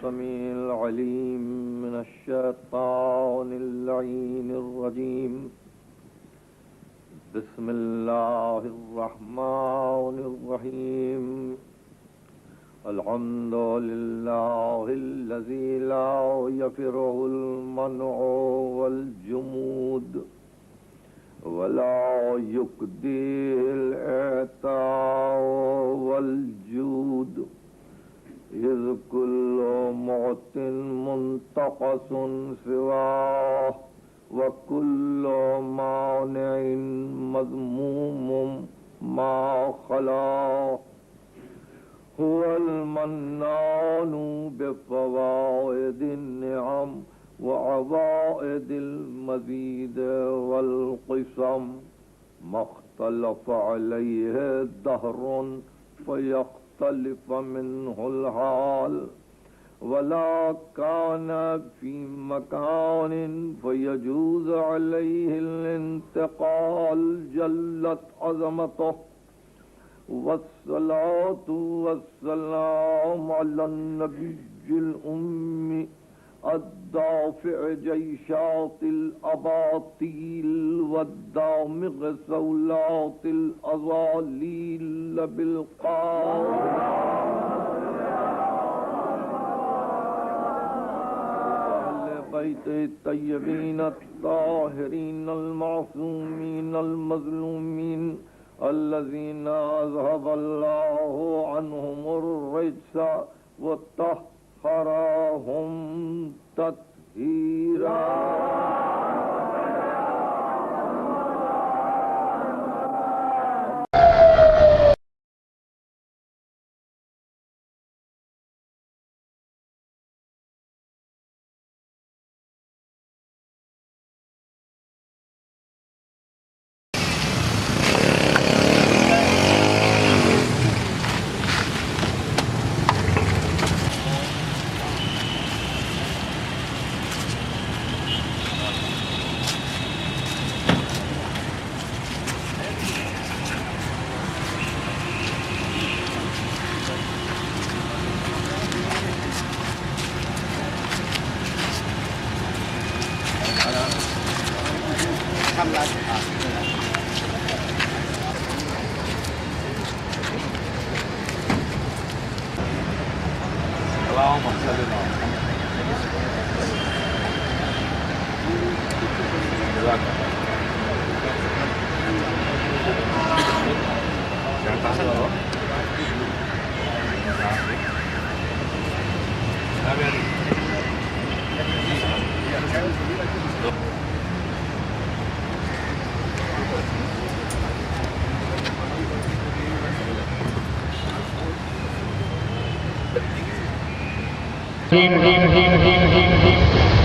السميع العليم من الشيطان اللعين الرجيم. بسم الله الرحمن الرحيم. الحمد لله الذي لا يفره المنع والجمود ولا يقديه الإعطاء والجود، إذ كل معط منتقص سواه وكل مانع مذموم ما خلاه. هو المنان بفوائد النعم وعوائد المزيد والقسم، ما اختلف عليه دهر فيختلف منه الحال، ولا كان في مكان فيجوز عليه الانتقال جلت عظمته. والصلاة والسلام على النبي الأمي الدافع جيشات الأباطيل والدامغ سولات الأضاليل بالقول بيت الطيبين الطاهرين المعصومين المظلومين الذين أذهب الله عنهم الرجس وطهرهم تطهيرا.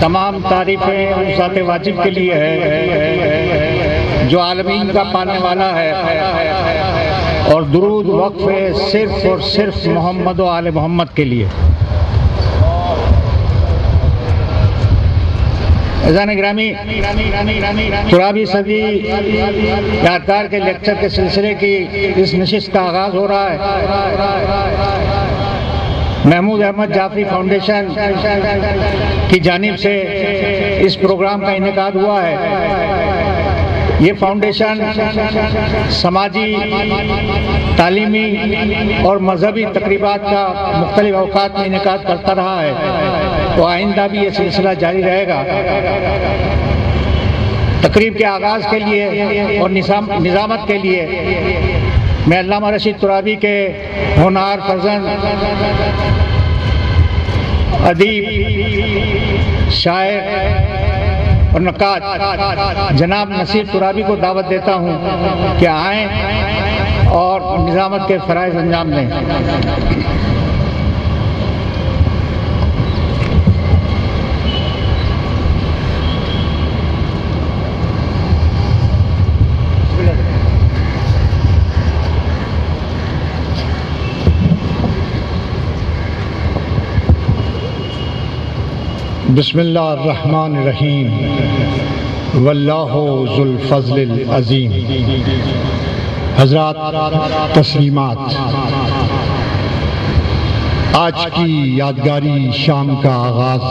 تمام تعریفیں اس ذات واجب کے لیے ہے جو عالمین کا پانے والا ہے، اور درود وقف ہے صرف اور صرف محمد و آل محمد کے لیے۔ عزیزان گرامی، ترابی صدی یادگار کے لیکچر کے سلسلے کی اس نشست کا آغاز ہو رہا ہے۔ محمود احمد جعفری فاؤنڈیشن کی جانب سے اس پروگرام کا انعقاد ہوا ہے۔ یہ فاؤنڈیشن سماجی، تعلیمی اور مذہبی تقریبات کا مختلف اوقات میں انعقاد کرتا رہا ہے، تو آئندہ بھی یہ سلسلہ جاری رہے گا۔ تقریب کے آغاز کے لیے اور نظامت کے لیے میں علامہ رشید ترابی کے ہونہار فرزند، ادیب، شاعر اور نقاد جناب نصیر ترابی کو دعوت دیتا ہوں کہ آئیں اور نظامت کے فرائض انجام دیں۔ بسم اللہ الرحمن الرحیم، واللہ ذو الفضل العظیم۔ حضرات، تسلیمات۔ آج کی یادگاری شام کا آغاز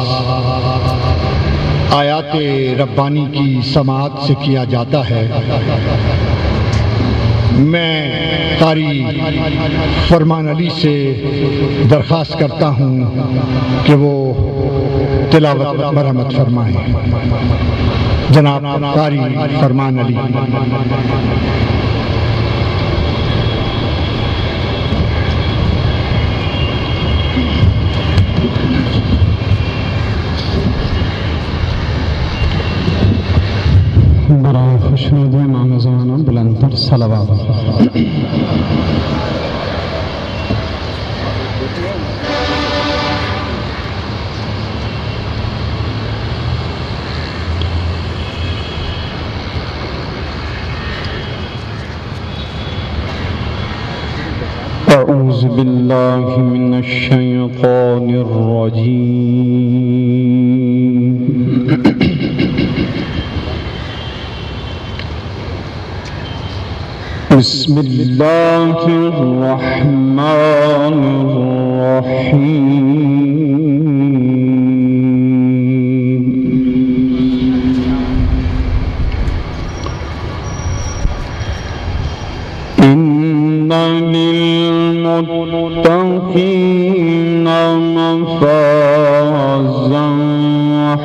آیات ربانی کی سماعت سے کیا جاتا ہے۔ میں قاری فرمان علی سے درخواست کرتا ہوں کہ وہ تلاوت مرحمت فرمائیں۔ جناب قاری فرمان علی۔ برائے خوشنودی امام زمانہ بلندتر صلوات۔ اعوذ باللہ من الشیطان الرجیم۔ بسم اللہ الرحمن الرحیم۔ ان للمتقین مفازا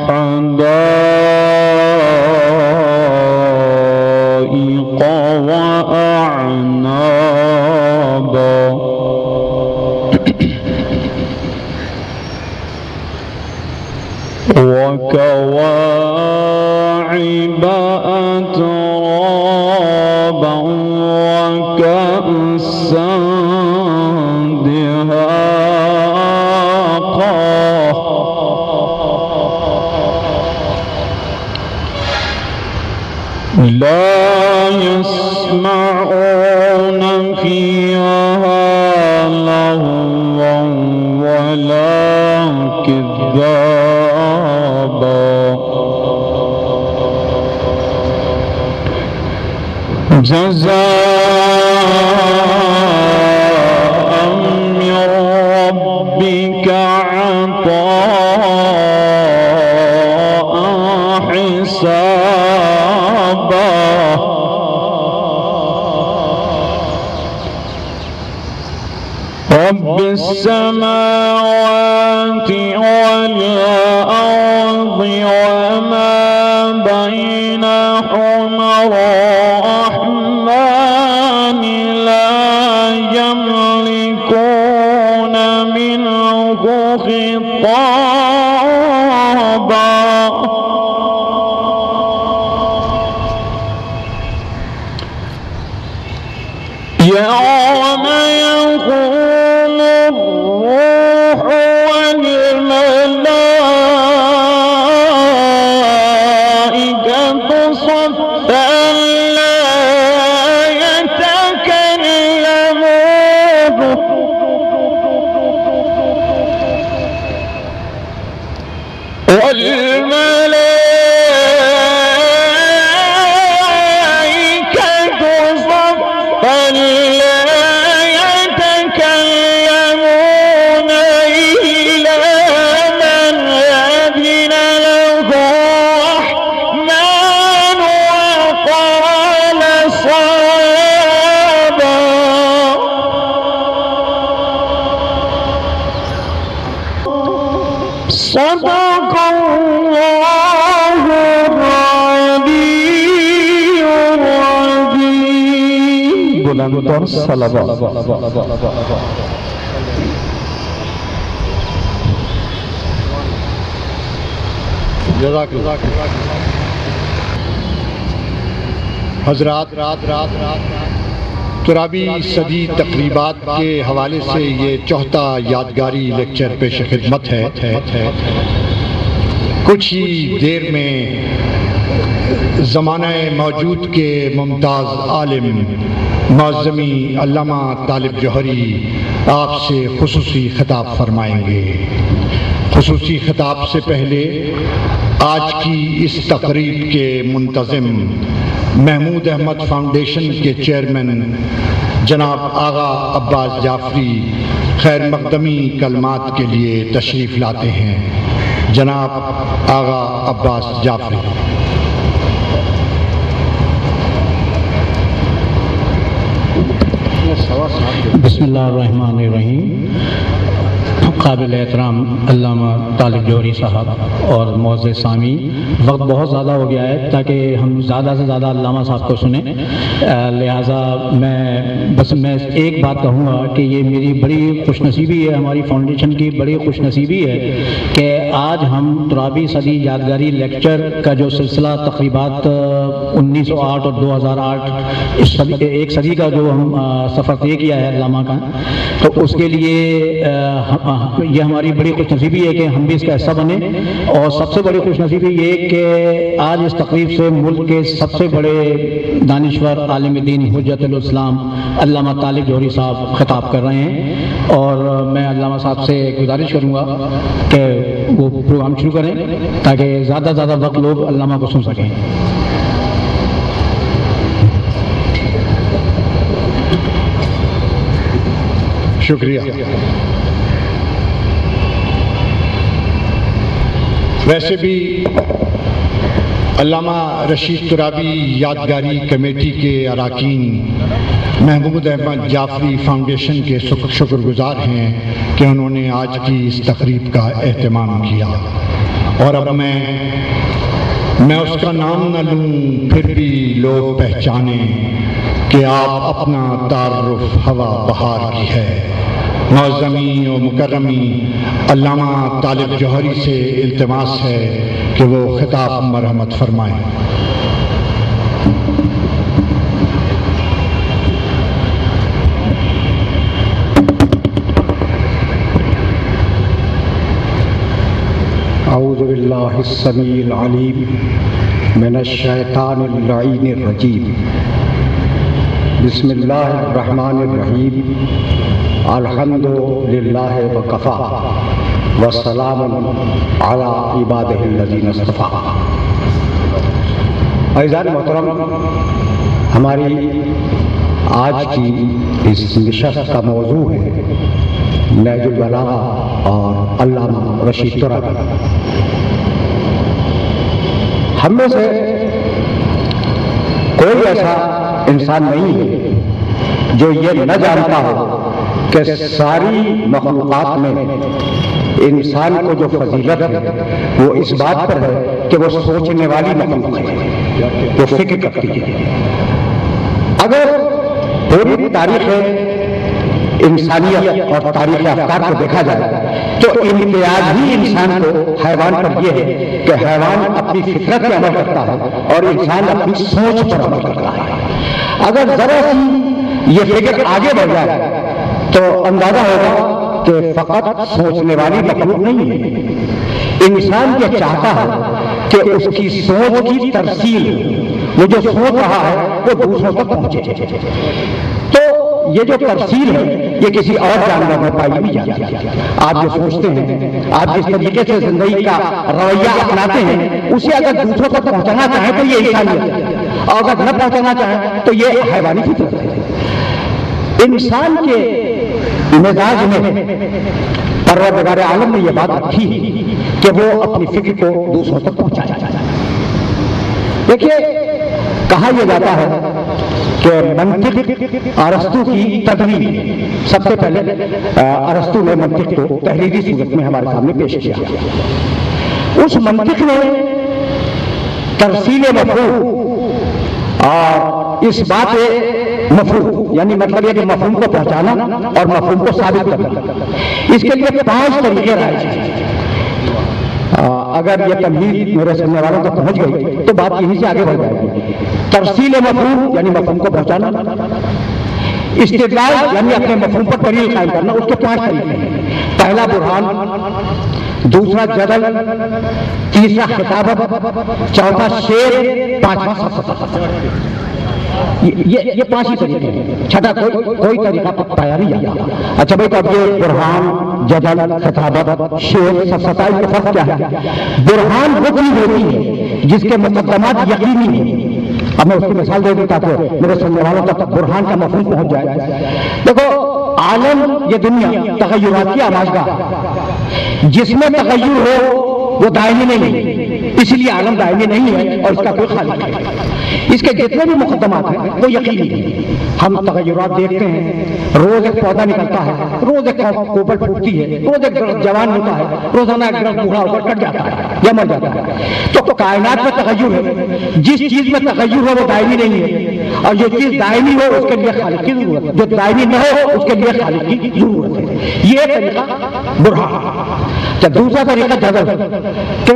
حدائق وأعنابا وكواعب أترابا وكأسا دهاقا لا يسمعون فيها لغوا ولا كذابا جزاء من ربك عطاء حسابا رب السماوات والأرض وما بينهما الرحمن لا يملكون منه خطابا يوم يقوم الروح والملائكة صفا لا يتكلمون والملائكة صفا لا يتكلمون إلا من أذن له الرحمن وقال صوابا صدق الله العلي العظيم۔ بلندتر صلوات۔ جزاک اللہ۔ حضرات، ترابی صدی تقریبات کے حوالے سے یہ چوتھا یادگاری لیکچر پیش خدمت ہے۔ کچھ ہی دیر میں زمانہ موجود کے ممتاز عالم معظمی علامہ طالب جوہری آپ سے خصوصی خطاب فرمائیں گے۔ خصوصی خطاب سے پہلے آج کی اس تقریب کے منتظم محمود احمد فاؤنڈیشن کے چیئرمین جناب آغا عباس جعفری خیر مقدمی کلمات کے لیے تشریف لاتے ہیں۔ جناب آغا عباس جعفری۔ بسم اللہ الرحمن الرحیم۔ قابل احترام علامہ طالب جوہری صاحب اور معزز سامعین، وقت بہت زیادہ ہو گیا ہے تاکہ ہم زیادہ سے زیادہ علامہ صاحب کو سنیں، لہٰذا میں ایک بات کہوں گا کہ یہ میری بڑی خوش نصیبی ہے، ہماری فاؤنڈیشن کی بڑی خوش نصیبی ہے کہ آج ہم ترابی صدی یادگاری لیکچر کا جو سلسلہ تقریبات 1908 اور 2008 ایک صدی کا جو ہم سفر طے کیا ہے علامہ کا، تو اس کے لیے یہ ہماری بڑی خوش نصیبی ہے کہ ہم بھی اس کا حصہ بنیں، اور سب سے بڑی خوش نصیبی یہ کہ آج اس تقریب سے ملک کے سب سے بڑے دانشور عالم دین حجت الاسلام علامہ طالب جوہری صاحب خطاب کر رہے ہیں، اور میں علامہ صاحب سے گزارش کروں گا کہ وہ پروگرام شروع کریں تاکہ زیادہ سے زیادہ وقت لوگ علامہ کو سن سکیں۔ شکریہ۔ ویسے بھی علامہ رشید ترابی یادگاری کمیٹی کے اراکین محمود احمد جعفری فاؤنڈیشن کے شکر گزار ہیں کہ انہوں نے آج کی اس تقریب کا اہتمام کیا، اور اب میں اس کا نام نہ لوں پھر بھی لوگ پہچانیں کہ آپ اپنا تعارف ہوا بہار کی ہے۔ معظمی و مکرمی علامہ طالب جوہری سے التماس ہے کہ وہ خطاب مرحمت فرمائیں۔ اعوذ باللہ السمیع العلیم من الشیطان اللعین الرجیم، بسم اللہ الرحمن الرحیم، الحمد للہ وکفا والسلام علی عبادہ الذین اصطفیٰ۔ عزیزان محترم، ہماری آج کی اس نشست کا موضوع ہے نہج البلاغہ اور علامہ رشید ترابی۔ ہم میں سے کوئی ایسا انسان نہیں ہے جو یہ نہ جانتا ہو کہ ساری مخلوقات میں انسان کو جو فضیلت ہے وہ اس بات پر ہے کہ وہ سوچنے والی مخلوق ہے، وہ فکر کرتی ہے۔ اگر پوری تاریخ انسانیت اور تاریخ افکار کو دیکھا جائے تو امتیاز ہی انسان کو حیوان پر یہ ہے کہ حیوان اپنی فطرت پر عمل کرتا ہے اور انسان اپنی سوچ پر عمل کرتا ہے۔ اگر ذرا سی یہ فکر آگے بڑھ جائے تو اندازہ ہوگا کہ فقط سوچنے والی مخلوق نہیں ہے، انسان یہ چاہتا ہے کہ اس کی سوچ کی ترسیل، وہ جو سوچ رہا ہے وہ دوسروں تک پہنچے۔ تو یہ جو ترسیل ہے یہ کسی اور جانور میں پائی نہیں جاتی۔ آپ جو سوچتے ہیں، آپ جس طریقے سے زندگی کا رویہ اپناتے ہیں، اسے اگر دوسروں تک پہنچانا چاہیں تو یہ انسانیت ہے، اور اگر نہ پہنچانا چاہیں تو یہ حیوانی فطرت ہے۔ انسان کے مزاج میں پروردگار عالم نے یہ بات رکھی کہ وہ اپنی فکر کو دوسروں تک پہنچائے۔ دیکھیے، کہا یہ جاتا ہے کہ منطق ارسطو کی تدوین، سب سے پہلے ارسطو نے منطق کو تحریری صورت میں ہمارے سامنے پیش کیا۔ اس منطق نے ترسیل مفہوم اور اس بات مفہوم، یعنی مطلب یہ کہ مفہوم کو پہچانا اور مفہوم کو ثابت کرنا، اس کے لیے 5 طریقے رائج ہیں۔ اگر یہ تمہید میرے سننے والوں تک پہنچ گئی تو بات یہیں سے آگے بڑھ جائے گی۔ ترسیل مفہوم یعنی مفہوم کو پہچانا، استدلال یعنی اپنے مفہوم پر دلیل قائم کرنا، اس کے 5 طریقے ہیں۔ پہلا برہان، دوسرا جدل، تیسرا خطابت، چوتھا شعر، پانچواں فلسفہ۔ یہ 5 ہی طریقے ہیں، چھٹا کوئی طریقہ پایا نہیں جاتا۔ اچھا بھائی، تو اب یہ برہان، جدل، خطابت، شعر، فلسفہ، ان کا فرق کیا ہے؟ برہان وہ چیز ہوتی ہے جس کے مقدمات یقینی ہیں اب میں اس کی مثال دے دوں تاکہ میرے سننے والوں تک برہان کا مفہوم پہنچ جائے. دیکھو عالم یہ دنیا تغیرات کی آماجگاہ، جس میں تغیر ہو وہ دائمی نہیں ہے، اس لیے عالم دائمی نہیں ہے اور اس کا کوئی خالق ہے. اس کے جتنے بھی مقدمات ہیں وہ یقینی ہیں. ہم تغیرات دیکھتے ہیں، روز ایک پودا نکلتا ہے، روز ایک کوپل پھوٹتی ہے، روز ایک درخت جوان ہوتا ہے، روزانہ ایک درخت بوڑھا ہو کر کٹ جاتا ہے یا مر جاتا ہے. تو کائنات میں تغیر ہے، جس چیز میں تغیر ہے وہ دائمی نہیں ہے، اور جو چیز دائمی ہو اس کے لیے خالق کی ضرورت ہے، جو دائمی نہ ہو اس کے لیے خالق کی ضرورت ہے. یہ طریقہ برہان. دوسرا طریقہ جدل، کہ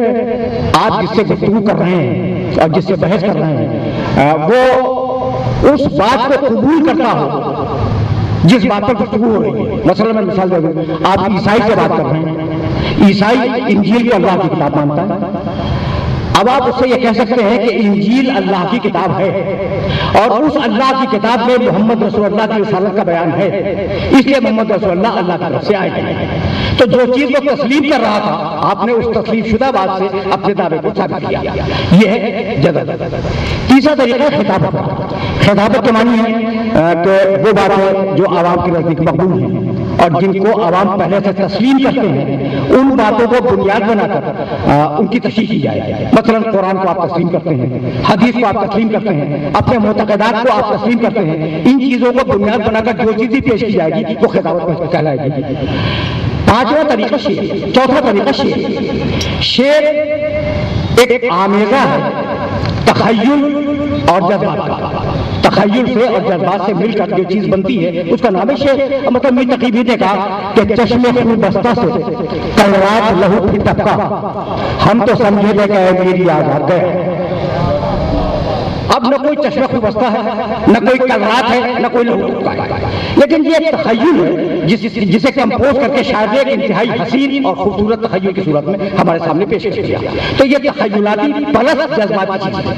آپ جس سے گفتگو کر رہے ہیں اور جس سے بحث کر رہے ہیں وہ اس بات کو قبول کرتا ہو جس بات پر گفتگو ہو رہی ہے. مثلا میں مثال دے دوں، آپ عیسائی سے بات کر رہے ہیں، عیسائی انجیل کو اللہ کی کتاب مانتا ہے. اب آپ اس سے یہ کہہ سکتے ہیں کہ انجیل اللہ کی کتاب ہے اور اس اللہ کی کتاب میں محمد رسول اللہ کی رسالت کا بیان ہے، اس لیے محمد رسول اللہ اللہ کی طرف سے آئے ہیں. تو جو چیز وہ تسلیم کر رہا تھا آپ نے اس تسلیم شدہ بات سے اپنے دعوے کو ثابت کیا. یہ ہے جدل. تیسرا طریقہ ہے خطابت. خطابت کے معنی ہے کہ وہ باتیں جو عوام کے نزدیک مقبول ہیں اور جن کو عوام پہلے سے تسلیم کرتے ہیں ان باتوں کو بنیاد بنا کر ان کی تشریح کی جائے. مثلا قرآن کو آپ تسلیم کرتے ہیں، حدیث کو آپ تسلیم کرتے ہیں، اپنے معتقدات کو آپ تسلیم کرتے ہیں. ان چیزوں کو بنیاد بنا کر جو چیزیں پیش کی جائے گی وہ خطابت کہلائے گی. پانچواں طریقہ شعر. چوتھا طریقہ شعر. شعر ایک آمیزہ ہے تخیل اور جذبات کا. تخیل سے اور جذبات سے مل کر جو چیز بنتی ہے اس کا نام ہے شعر. مطلب میر تقی بھی نے کہا کہ چشمے خون بستہ سے کل رات لہو پھر ٹپکا، ہم تو سمجھے تھے کہ اے میری آزاد گئے. اب نہ کوئی چشمہ خون بستہ ہے، نہ کوئی کل رات ہے، نہ کوئی لہو ٹپکا ہے، لیکن یہ ایک تخیل ہے جسے کمپوز کر کے شاید ایک انتہائی حسین اور خوبصورت تخیل کی صورت میں ہمارے سامنے پیش کیا. تو یہ تخیلاتی پلس جذباتی چیز ہے.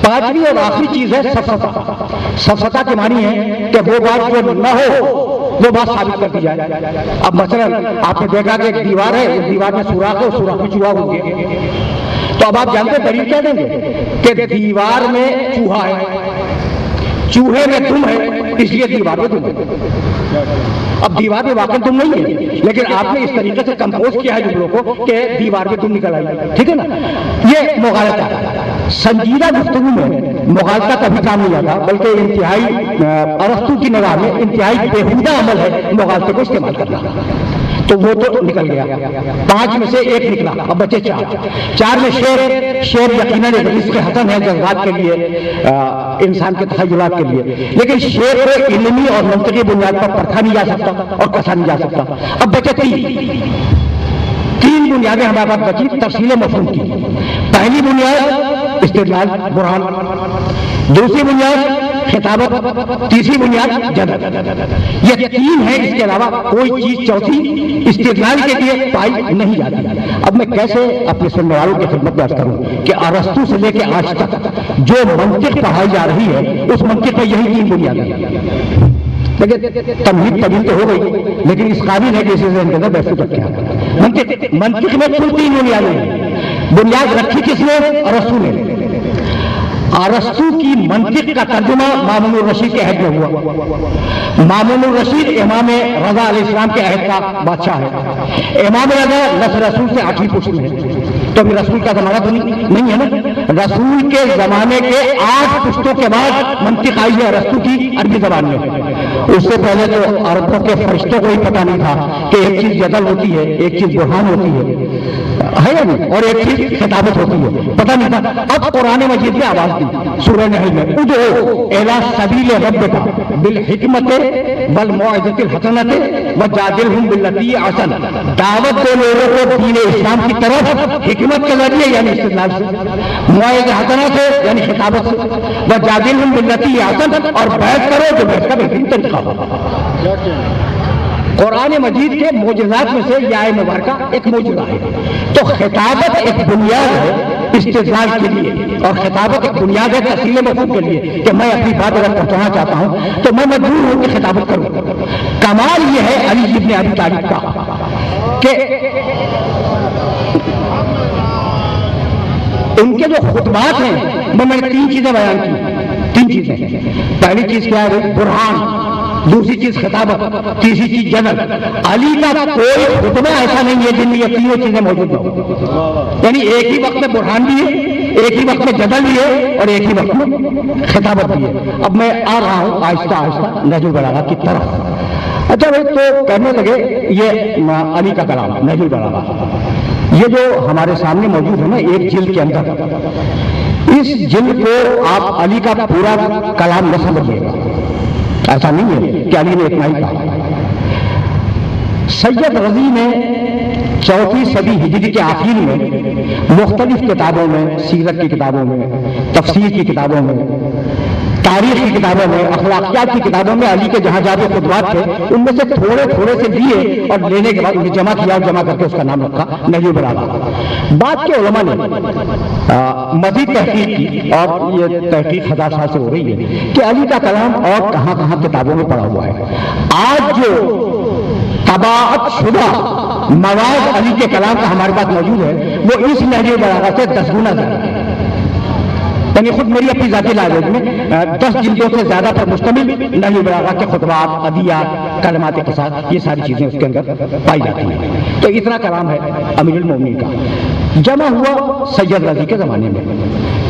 پانچویں اور آخری چیز ہے سفسطہ. سفسطہ کے معنی ہے کہ وہ بات جو نہ ہو وہ بات ثابت کر دی جائے. اب مثلا آپ نے دیکھا کہ ایک دیوار ہے، اس دیوار میں سوراخ ہے، اس سوراخ میں چوہا ہو گیا. تو اب آپ جانتے ہیں دلیل کیا دیں گے کہ دیوار میں چوہا ہے، چوہے میں دم ہے، اس لیے دیوار میں دم ہے. اب دیوار میں واقع دم نہیں ہے، لیکن آپ نے اس طریقے سے کمپوز کیا ہے جملوں کو کہ دیوار میں دم نکل آئی. ٹھیک ہے نا؟ یہ مغالطہ ہے. سنجیدہ گفتگو میں مغالطہ کبھی کام نہیں آتا، بلکہ انتہائی ارسطو کی نگاہ میں انتہائی بیہودہ عمل ہے مغالطے کو استعمال کرنا. تو وہ تو نکل گیا. 5 میں سے 1 نکلا، اب بچے 4 میں شعر. شعر یقیناً ایک رزق حسن ہے جذبات کے لیے، انسان کے تخیلات کے لیے، لیکن شعر کو علمی اور منطقی بنیاد پر پرکھا نہیں جا سکتا اور کسا نہیں جا سکتا. اب بچے 3 بنیادیں ہمارے پاس بچی تفصیل مفہوم کی. پہلی بنیاد استدلال برہان، دوسری بنیاد خطابت، تیسری بنیاد جدل. یہ 3 ہیں، اس کے علاوہ کوئی چیز چوتھی استدلال کے لیے پائی نہیں جاتی. اب میں کیسے اپنے سننے والوں کی خدمت میں عرض کروں کہ ارسطو سے لے کے آج تک جو منطق پڑھائی جا رہی ہے اس منطق میں یہی 3 بنیادیں ہیں. لیکن تمہید طویل تو ہو گئی، لیکن اس قابل ہے کہ اسے ذہن کے اندر محفوظ رکھا. منطق میں کل 3 بنیادیں ہیں. بنیاد رکھی کس نے؟ ارسطو نے. ارسطو کی منطق کا ترجمہ مامون الرشید کے عہد میں ہوا. مامون الرشید امام رضا علیہ السلام کے عہد کا بادشاہ ہے. امام رضا نسل رسول سے 8ویں پشت میں ہے. تو ابھی رسول کا زمانہ تو نہیں ہے نا. رسول کے زمانے کے 8 پشتوں کے بعد منطق آئی ہے ارسطو کی عربی زبان میں. اس سے پہلے تو عربوں کے فرشتوں کو ہی پتا نہیں تھا کہ ایک چیز جدل ہوتی ہے، ایک چیز برہان ہوتی ہے یا نہیں، اور ایک چیز خطابت ہوتی ہے، پتا نہیں تھا. اب قرآن مجید میں آواز دی سورہ نحل میں، ادعو الی سبیل ربک بالحکمت والموعظۃ الحسنۃ وجادلھم باللتی ہی احسن. دعوت دے لوگوں کو دین اسلام کی طرف حکمت کے ذریعے یعنی استدلال سے، موعظہ حسنہ سے یعنی خطابت سے، وجادلھم باللتی ہی احسن، اور بحث کرو جو بحث کا بہترین طریقہ ہو. قرآن مجید کے معجزات میں سے یہ آیت مبارکہ ایک معجزہ ہے. تو خطابت ایک بنیاد ہے استدلال کے لیے، اور خطابت ایک بنیاد ہے تفصیل مفہوم کے لیے کہ میں اپنی بات اگر پہنچانا چاہتا ہوں تو میں مجبور ہوں کہ خطابت کروں. کمال یہ ہے علی ابن ابی طالب کا کہ ان کے جو خطبات ہیں وہ میں نے 3 چیزیں بیان کی، 3 چیزیں۔ پہلی چیز کیا ہے؟ برہان، دوسری چیز خطابت، تیسری چیز جدل۔ علی کا کوئی خطبہ ایسا نہیں ہے جن میں یہ تینوں چیزیں موجود نہ ہوں، یعنی ایک ہی وقت میں برہان بھی ہے، ایک ہی وقت میں جدل بھی ہے، اور ایک ہی وقت میں خطابت بھی ہے۔ اب میں آ رہا ہوں آہستہ آہستہ نہج البلاغہ کی طرف۔ اچھا بھائی، تو کہنے لگے یہ علی کا کلام نہج البلاغہ، یہ جو ہمارے سامنے موجود ہے نا ایک جلد کے اندر، اس جلد کو آپ علی کا پورا کلام نہ سمجھیے گا، ایسا نہیں ہے کہ علی نے اتنا ہی کہا۔ سید رضی نے 4ویں صدی ہجری کے آخر میں مختلف کتابوں میں، سیرت کی کتابوں میں، تفسیر کی کتابوں میں، تاریخ کی کتابوں میں، اخلاقیات کی کتابوں میں علی کے جہاں جہاں خطبات تھے ان میں سے تھوڑے تھوڑے سے لیے اور لینے کے بعد انہیں جمع کیا اور جمع کر کے اس کا نام رکھا نہج البلاغہ۔ بعد کے علماء نے مزید تحقیق کی، اور یہ تحقیق 1000 سال سے ہو رہی ہے کہ علی کا کلام اور کہاں کہاں کتابوں میں پڑا ہوا ہے۔ آج جو طباعت شدہ مواد علی کے کلام کا ہمارے پاس موجود ہے وہ اس نہج البلاغہ سے 10 گنا زیادہ ہے، یعنی خود میری اپنی ذاتی لائبریری میں 10 جلدوں سے زیادہ پر مشتمل نہج البلاغہ کے خطبات، ادعیات، کلمات قصائد، یہ ساری چیزیں اس کے اندر پائی جاتی ہیں۔ تو اتنا کلام ہے امیر المومنین کا۔ جمع ہوا سید رضی کے زمانے میں،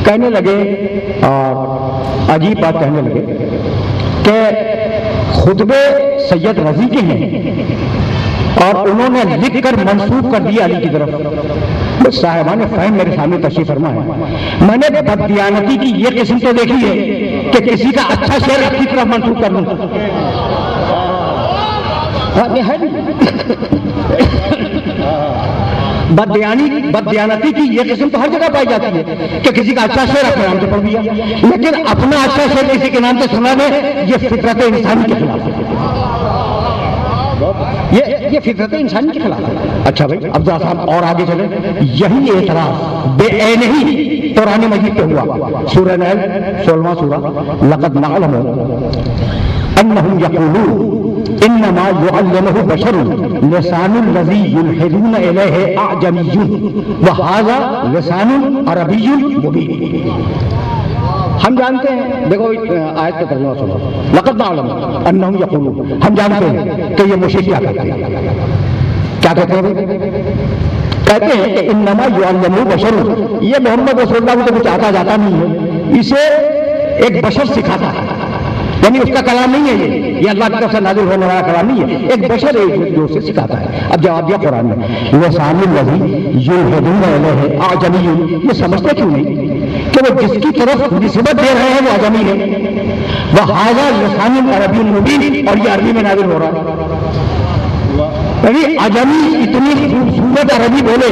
کہنے لگے اور عجیب بات کہنے لگے کہ خطبے سید رضی کے ہیں اور انہوں نے لکھ کر منسوب کر دیا علی کی طرف۔ صاحبان فہم میرے سامنے تشریف فرما ہے، میں نے بددیانتی کی یہ قسم تو دیکھی ہے کہ کسی کا اچھا شعر اپنی طرف منسوب کر دوں۔ بددیانتی کی یہ قسم تو ہر جگہ پائی جاتی ہے کہ کسی کا اچھا شعر اپنے نام سے پڑھ دیا، لیکن اپنا اچھا شعر کسی کے نام سے سنا دے، یہ فطرت انسانی کے خلاف ہے، یہ فطرت انسانی کے خلاف ہے۔ اچھا بھائی، اب ذرا صاحب اور آگے چلیں۔ یہی اعتراض بے عین ہی قرآن مجید پہ ہوا۔ سورہ نحل 16واں سورہ، لقد نعلم انہم یقولون انما یعلمہ بشر لسان الذی یلحدون الیہ اعجمی وہذا لسان عربی مبین۔ ہم جانتے ہیں، دیکھو آیت کا ترجمہ سنو، لقد نعلم انہم یقولون، ہم جانتے ہیں کہ یہ مشرک کیا کہتے ہیں، کیا کہتے ہیں؟ کہتے ہیں کہ انما یعلمہ بشر، یہ محمد رسول اللہ کو کچھ آتا جاتا نہیں ہے، اسے ایک بشر سکھاتا ہے، یعنی اس کا کلام نہیں ہے، یہ اللہ کی طرف سے نازل ہونے والا کلام نہیں ہے، ایک بشر ہے جو اسے سکھاتا ہے۔ اب جواب دیا قرآن میں، لسان الذی یلحدون الیہ اعجمی، یہ سمجھتے کیوں نہیں کہ وہ جس کی طرف نسبت دے رہے ہیں وہ اعجمی ہے، وہذا لسان عربی مبین، اور یہ عربی میں نازل ہو رہا ہے، یعنی اعجمی اتنی خوبصورت عربی بولے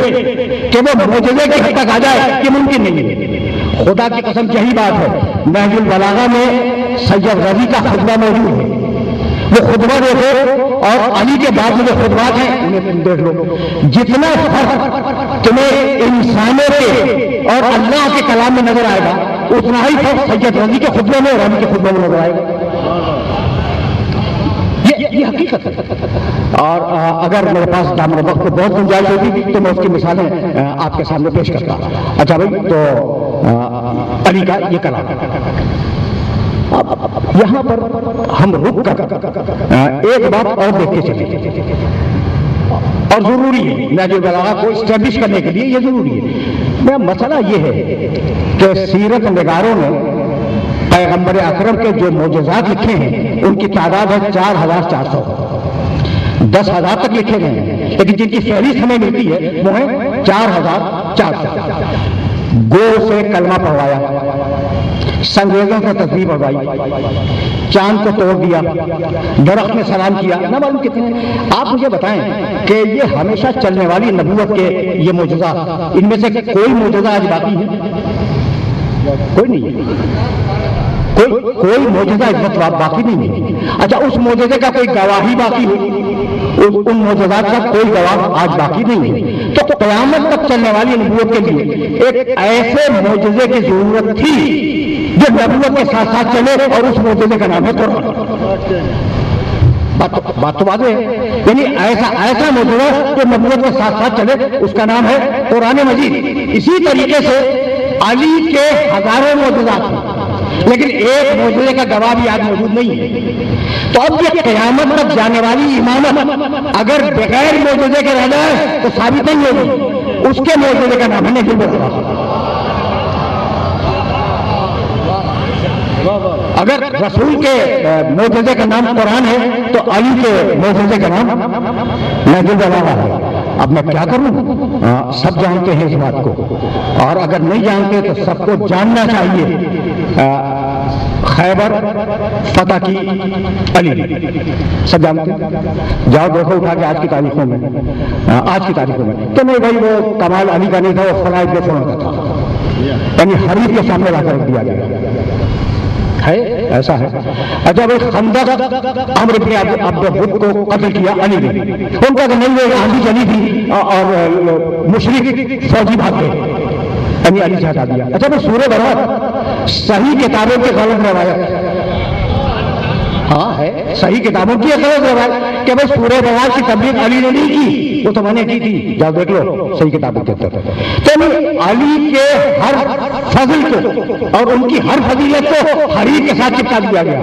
کہ وہ معجزے کی حد تک آ جائے، یہ ممکن نہیں ہے۔ خدا کی قسم یہی بات ہے، نہج البلاغہ میں سید رضی کا خطبہ موجود ہے، وہ خطبہ دیکھو اور علی کے بعد میں جو خطبات ہیں انہیں دیکھ لو، جتنا فرق تمہیں انسانوں کے اور اللہ کے کلام میں نظر آئے گا اتنا ہی فرق سید رضی کے خطبے میں اور علی کے خطبے میں نظر آئے گا۔ یہ حقیقت ہے، اور اگر میرے پاس دامن وقت کو بہت گنجائش ہوگی تو میں اس کی مثالیں آپ کے سامنے پیش کرتا ہوں۔ اچھا بھائی، تو علی کا یہ کلام، یہاں پر ہم رک کر ایک بات اور دیکھ کے چلیں، اور ضروری ہے نہج البلاغہ کو اسٹیبلش کرنے کے لیے یہ ضروری ہے۔ مسئلہ یہ ہے کہ سیرت نگاروں نے پیغمبر اکرم کے جو معجزات لکھے ہیں ان کی تعداد ہے 4400، 10,000 تک لکھے گئے ہیں، لیکن جن کی فہرست ہمیں ملتی ہے وہ ہے 4400۔ گو سے کلمہ پڑھوایا، سنگریزوں سے تصویر پڑھوائی، چاند کو توڑ دیا، درخت میں سلام کیا، نہ معلوم کتنے۔ آپ مجھے بتائیں کہ یہ ہمیشہ چلنے والی نبوت کے یہ معجزات، ان میں سے کوئی معجزہ آج باقی ہے؟ کوئی نہیں ہے، کوئی معجزہ اس وقت باقی نہیں ہے۔ اچھا، اس معجزے کا کوئی گواہی باقی ہو، ان معجزات کا کوئی گواہ آج باقی نہیں ہے، تو قیامت تک چلنے والی نبوت کے لیے ایک ایسے معجزے کی ضرورت تھی جو نبوت کے ساتھ ساتھ چلے، اور اس معجزے کا نام ہے قرآن۔ بات تو واضح ہے، یعنی ایسا معجزہ جو نبوت کے ساتھ ساتھ چلے اس کا نام ہے قرآن مجید۔ اسی طریقے سے علی کے ہزاروں معجزات ہیں، لیکن ایک معجزے کا گواہ بھی آج موجود نہیں ہے۔ تو اب یہ قیامت تک جانے والی امامت اگر بغیر معجزے کے رہ جائے تو ثابت نہیں ہوگی، اس کے معجزے کا نام ہے نجم البلاغہ۔ اگر رسول کے معجزے کا نام قرآن ہے تو علی کے معجزے کا نام نجم البلاغہ ہے۔ اب میں کیا کروں؟ سب جانتے ہیں اس بات کو، اور اگر نہیں جانتے تو سب کو جاننا چاہیے۔ خیبر فتح کی علی، سب جانتے ہیں، جاؤ دیکھو اٹھا کے آج کی تاریخوں میں، تو نہیں بھائی وہ کمال علی کا نہیں تھا، وہ فلاح کے فلاح کا تھا، یعنی حریف کے سامنے لا کر دیا گیا ہے، ایسا ہے۔ اچھا بھائی خندق عمرو بن عبد الود کو قتل کیا علی نے، ان کا کہ نہیں وہ آندھی چلی تھی اور مشرک فوجی بھاگ گئے، یعنی علی سے ہٹا دیا۔ اچھا بھائی سورہ برات صحیح کتابوں کے غلط روایت، ہاں ہے صحیح کتابوں کی غلط روایت کہ بھائی سورہ برات کی تبلیغ علی نے نہیں کی، وہ تو میں نے کی تھی، جاؤ دیکھ لو صحیح کتابوں کے اندر۔ تو علی کے ہر فضل کو اور ان کی ہر فضیلت کو حریف کے ساتھ چپکا دیا گیا،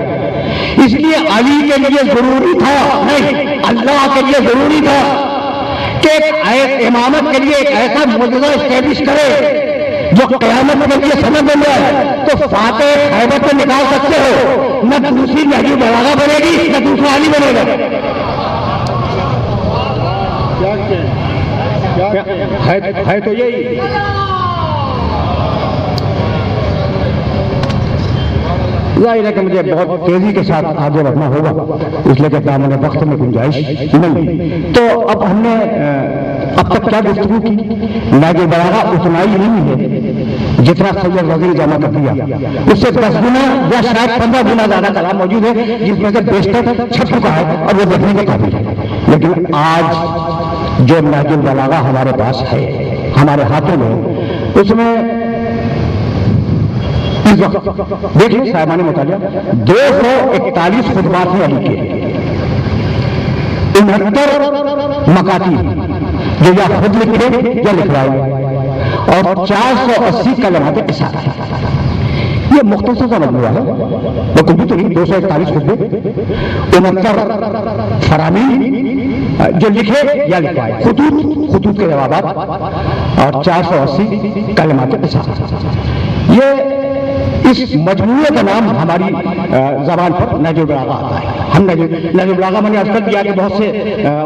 اس لیے علی کے لیے ضروری تھا، نہیں اللہ کے لیے ضروری تھا کہ امامت کے لیے ایک ایسا معجزہ اسٹیبلش کرے جو قیامت کے لیے سند بن جائے۔ تو فاتح خیبر کو نکال سکتے ہو، نہ دوسری نجم البلاغہ بنے گی نہ دوسرا علی بنے گا، ہے تو یہی۔ ظاہر ہے کہ مجھے بہت تیزی کے ساتھ آگے بڑھنا ہوگا، اس لیے کہ دامن وقت میں گنجائش نہیں۔ تو اب ہم نے اب تک کیا گفتگو کی؟ نجم البلاغہ اتنا ہی نہیں ہے جتنا سید وزیر جمع کر دیا، اس سے 10 گنا یا شاید 15 گنا زیادہ کلام موجود ہے، جس میں سے بیشتر چھپ چکا ہے اور وہ دیکھنے کے قابل ہے۔ لیکن آج جو نجم البلاغہ ہمارے پاس ہے، ہمارے ہاتھوں میں، اس میں دیکھیں صاحبان مطالعہ 241 خطبات ہیں علی کے، 69 مکاتیب جو یا خود لکھے یا لکھوائے، اور 480 کلمات قصاص۔ یہ مختصر سا مجموعہ ہے، وہ کچھ بھی تو نہیں، 241 خطبے، 69 فرامین جو لکھے یا لکھوائے، خطوط کے جوابات، اور 480 کلمات قصاص۔ یہ اس مجموعے کا نام ہماری زبان پر نجم البلاغہ آتا ہے۔ ہم نجم البلاغہ میں نے عرض کر دیا کہ بہت سے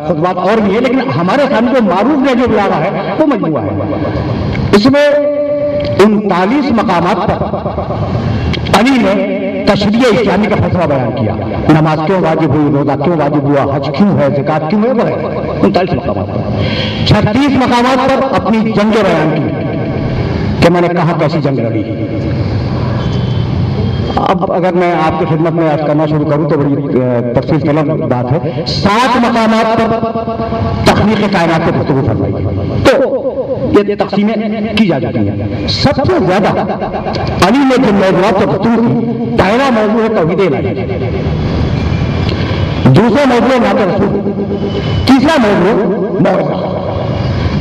خطبات اور بھی ہیں، لیکن ہمارے سامنے جو معروف نجم البلاغہ ہے وہ مجموعہ ہے۔ اس میں 39 مقامات پر علی نے تشریع اسلامی کا فلسفہ بیان کیا، نماز کیوں واجب ہوئی، روزہ کیوں واجب ہوا، حج کیوں ہے، زکوٰۃ کیوں ہے، وغیرہ 39 مقامات پر۔ 36 مقامات پر اپنی جنگیں بیان کی کہ میں نے کہاں کیسی جنگ لڑی۔ اب اگر میں آپ کی خدمت میں عرض کرنا شروع کروں تو بڑی تفصیل طلب بات ہے۔ 7 مقامات پر تخلیق کائنات کی گفتگو فرمائی، تو یہ تقسیمیں کی جا چکی ہیں۔ سب سے زیادہ علی نے جن موضوعات پر گفتگو کی، پہلا موضوع ہے توحید الہی، دوسرا موضوع ہے نعت رسول، تیسرا موضوع معجزہ۔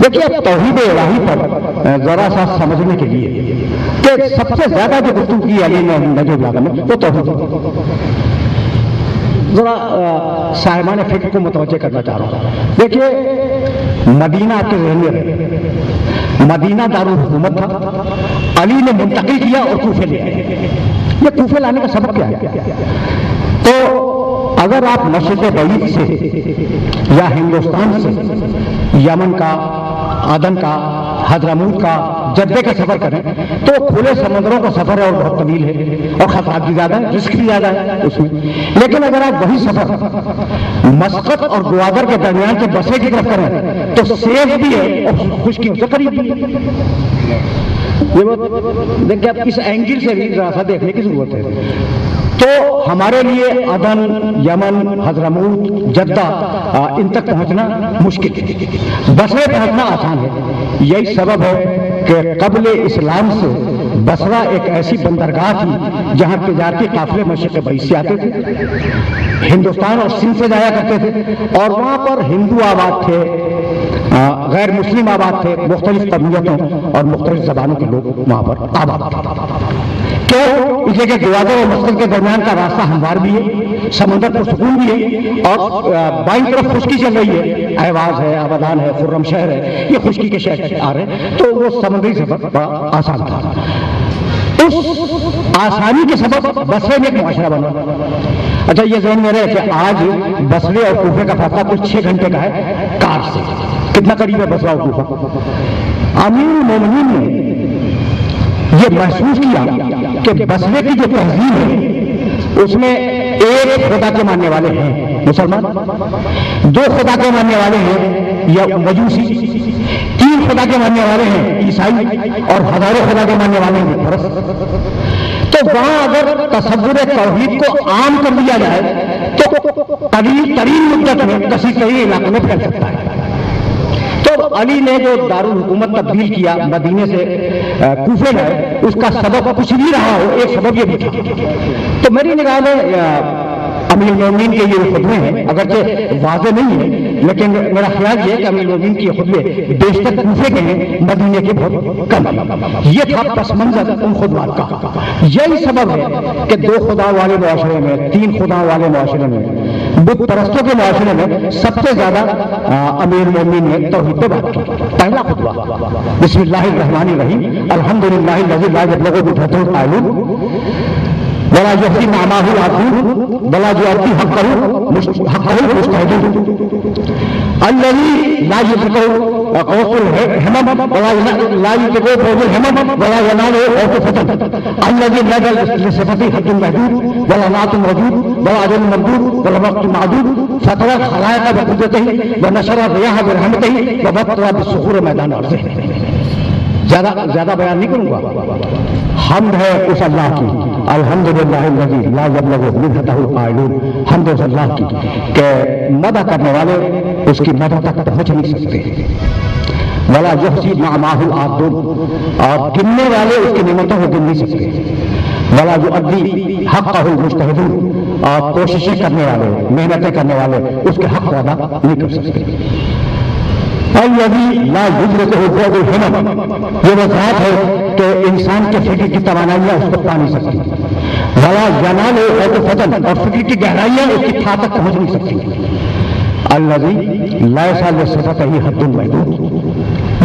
دیکھیے توحید الہی پر ذرا سا سمجھنے کے لیے کہ سب سے زیادہ جو گفتگو کی علی نے نجم البلاغہ میں وہ توحید، ذرا صاحبان فکر کو متوجہ کرنا چاہ رہا ہوں۔ دیکھیے مدینہ آپ کے ذہن میں رہے، مدینہ دارالحکومت تھا، علی نے منتقل کیا اور کوفے لے آئے۔ یہ کوفے لانے کا سبب کیا ہے؟ تو اگر آپ مشرق بعید سے یا ہندوستان سے یمن کا، عدن کا، حضرموت کا، جدہ کا سفر کریں تو کھلے سمندروں کا سفر ہے اور بہت طویل ہے اور خطرات بھی زیادہ ہے، رسک بھی زیادہ ہے اس میں۔ لیکن اگر آپ وہی سفر مسقط اور گوادر کے درمیان سے بسرے کی طرف کریں تو سیف بھی ہے اور خشکی سے قریب بھی ہے۔ یہ دیکھیں آپ اس اینگل سے بھی ذرا سا دیکھنے کی ضرورت ہے۔ تو ہمارے لیے عدن، یمن، حضرموت، جدہ ان تک پہنچنا مشکل ہے، بصرے پہنچنا آسان ہے۔ یہی سبب ہے کہ قبل اسلام سے بصرہ ایک ایسی بندرگاہ تھی جہاں تجارتی قافلے مشرق بعید سے آتے تھے، ہندوستان اور سندھ سے جایا کرتے تھے، اور وہاں پر ہندو آباد تھے، غیر مسلم آباد تھے، مختلف قومیتوں اور مختلف زبانوں کے لوگ وہاں پر آباد تھے۔ کیوں؟ اس لیے کہ گوادر اور مسقط کے درمیان کا راستہ ہموار بھی ہے، سمندر پر سکون بھی ہے، اور بائیں طرف خشکی چل رہی ہے، اہواز ہے، آبادان ہے، خرم شہر ہے، یہ خشکی کے شہر آ رہے ہیں، تو وہ سمندری سفر بڑا آسان تھا۔ اس آسانی کے سبب بصرے میں ایک معاشرہ بنا۔ اچھا یہ ذہن میں رہے کہ آج بصرے اور کوفے کا فاصلہ کچھ 6 گھنٹے کا ہے کار سے، کتنا قریب ہے بصرہ اور کوفہ؟ امیر المومنین نے یہ محسوس کیا کہ بصرے کی جو تہذیب ہے اس میں ایک خدا کے ماننے والے ہیں مسلمان، 2 خدا کے ماننے والے ہیں یا مجوسی، 3 خدا کے ماننے والے ہیں عیسائی، اور ہزاروں خدا کے ماننے والے ہیں پرست۔ تو وہاں اگر تصور توحید کو عام کر دیا جائے تو قریب ترین مدت میں کسی کئی علاقے میں پھیل سکتا ہے۔ تو علی نے جو دارالحکومت تبدیل کیا مدینے سے کوفے میں، اس کا سبب کچھ بھی رہا ہو، ایک سبب یہ بھی تھا۔ تو میری نگاہ میں امیر المومنین کے یہ خطبے ہیں، اگرچہ واضح نہیں ہے، لیکن میرا خیال یہ ہے کہ امیر المومنین کے خطبے بیشتر کوفے کے ہیں، مدینے کے بہت کم ہیں۔ یہ تھا پس منظر ان خطبات کا۔ یہی سبب ہے کہ 2 خدا والے معاشرے میں، 3 خدا والے معاشرے میں، بت پرستوں کے معاشرے میں سب سے زیادہ امیر المومنین نے توحید پہ بات کی۔ پہلا خطبہ بسم اللہ الرحمن الرحیم، الحمدللہ الذی لا یبلغ بحرته القائلون ولا يحصي نعمه العاقلون ولا يعطي حقه المجتهدون الذي لا يدركه قوس الهمم ولا يدركه فوز الهمم ولا يناله قوس الفتن الذي نزل لصفته حد محدود ولا نعت موجود ولا اجل ممدود ولا وقت معدود فطر الخلائق بقدرته ونشر الرياح برحمته وبطر بالصخور میدان ارضه۔ زیادہ بیان نہیں کروں گا۔ حمد ہے اس اللہ کی، الحمدللہ الذی لا یبلغ منحتہ القائلون، حمد اس اللہ کی کہ مدح کرنے والے اس کی مدح تک پہنچ نہیں سکتے، ولا یحصی نعمہ العابدون، اور گننے والے اس کی نعمتوں کو گن نہیں سکتے، ولا یؤدی حقہ المجتہدون، اور کوششیں کرنے والے، محنتیں کرنے والے اس کے حق ادا نہیں کر سکتے۔ الذی لا یدرکہ بعد الہمم، یہ وہ ذات ہے کہ انسان کے فکر کی توانائیاں اس کو پا نہیں سکتی، ولا ینال بعد الفتن، اور فکر کی گہرائیاں اس کی تھا تک پہنچ نہیں سکتی۔ الذی لیس لصفتہ حد محدود،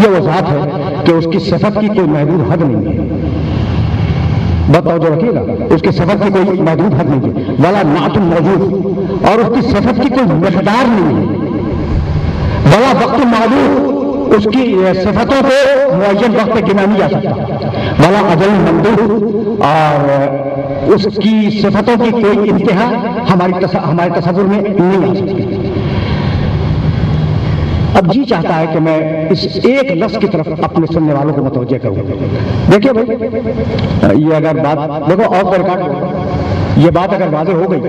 یہ وہ ذات ہے کہ اس کی صفت کی کوئی محدود حد نہیں ہے۔ بہت توجہ رکھیے گا، اس کی صفت کی کوئی محدود حد نہیں ہے، ولا نعت موجود، اور اس کی صفت کی کوئی مقدار نہیں ہے، ولا وقت معلوم، اس کی صفتوں کو معین وقت پہ گنا نہیں جا سکتا، ولا اجل ممدود، اور اس کی صفتوں کی کوئی انتہا ہمارے تصور میں نہیں آ سکتی۔ اب جی چاہتا ہے کہ میں اس ایک لفظ کی طرف اپنے سننے والوں کو متوجہ کروں۔ دیکھیے بھائی، یہ اگر بات دیکھو آف دا ریکارڈ، یہ بات اگر واضح ہو گئی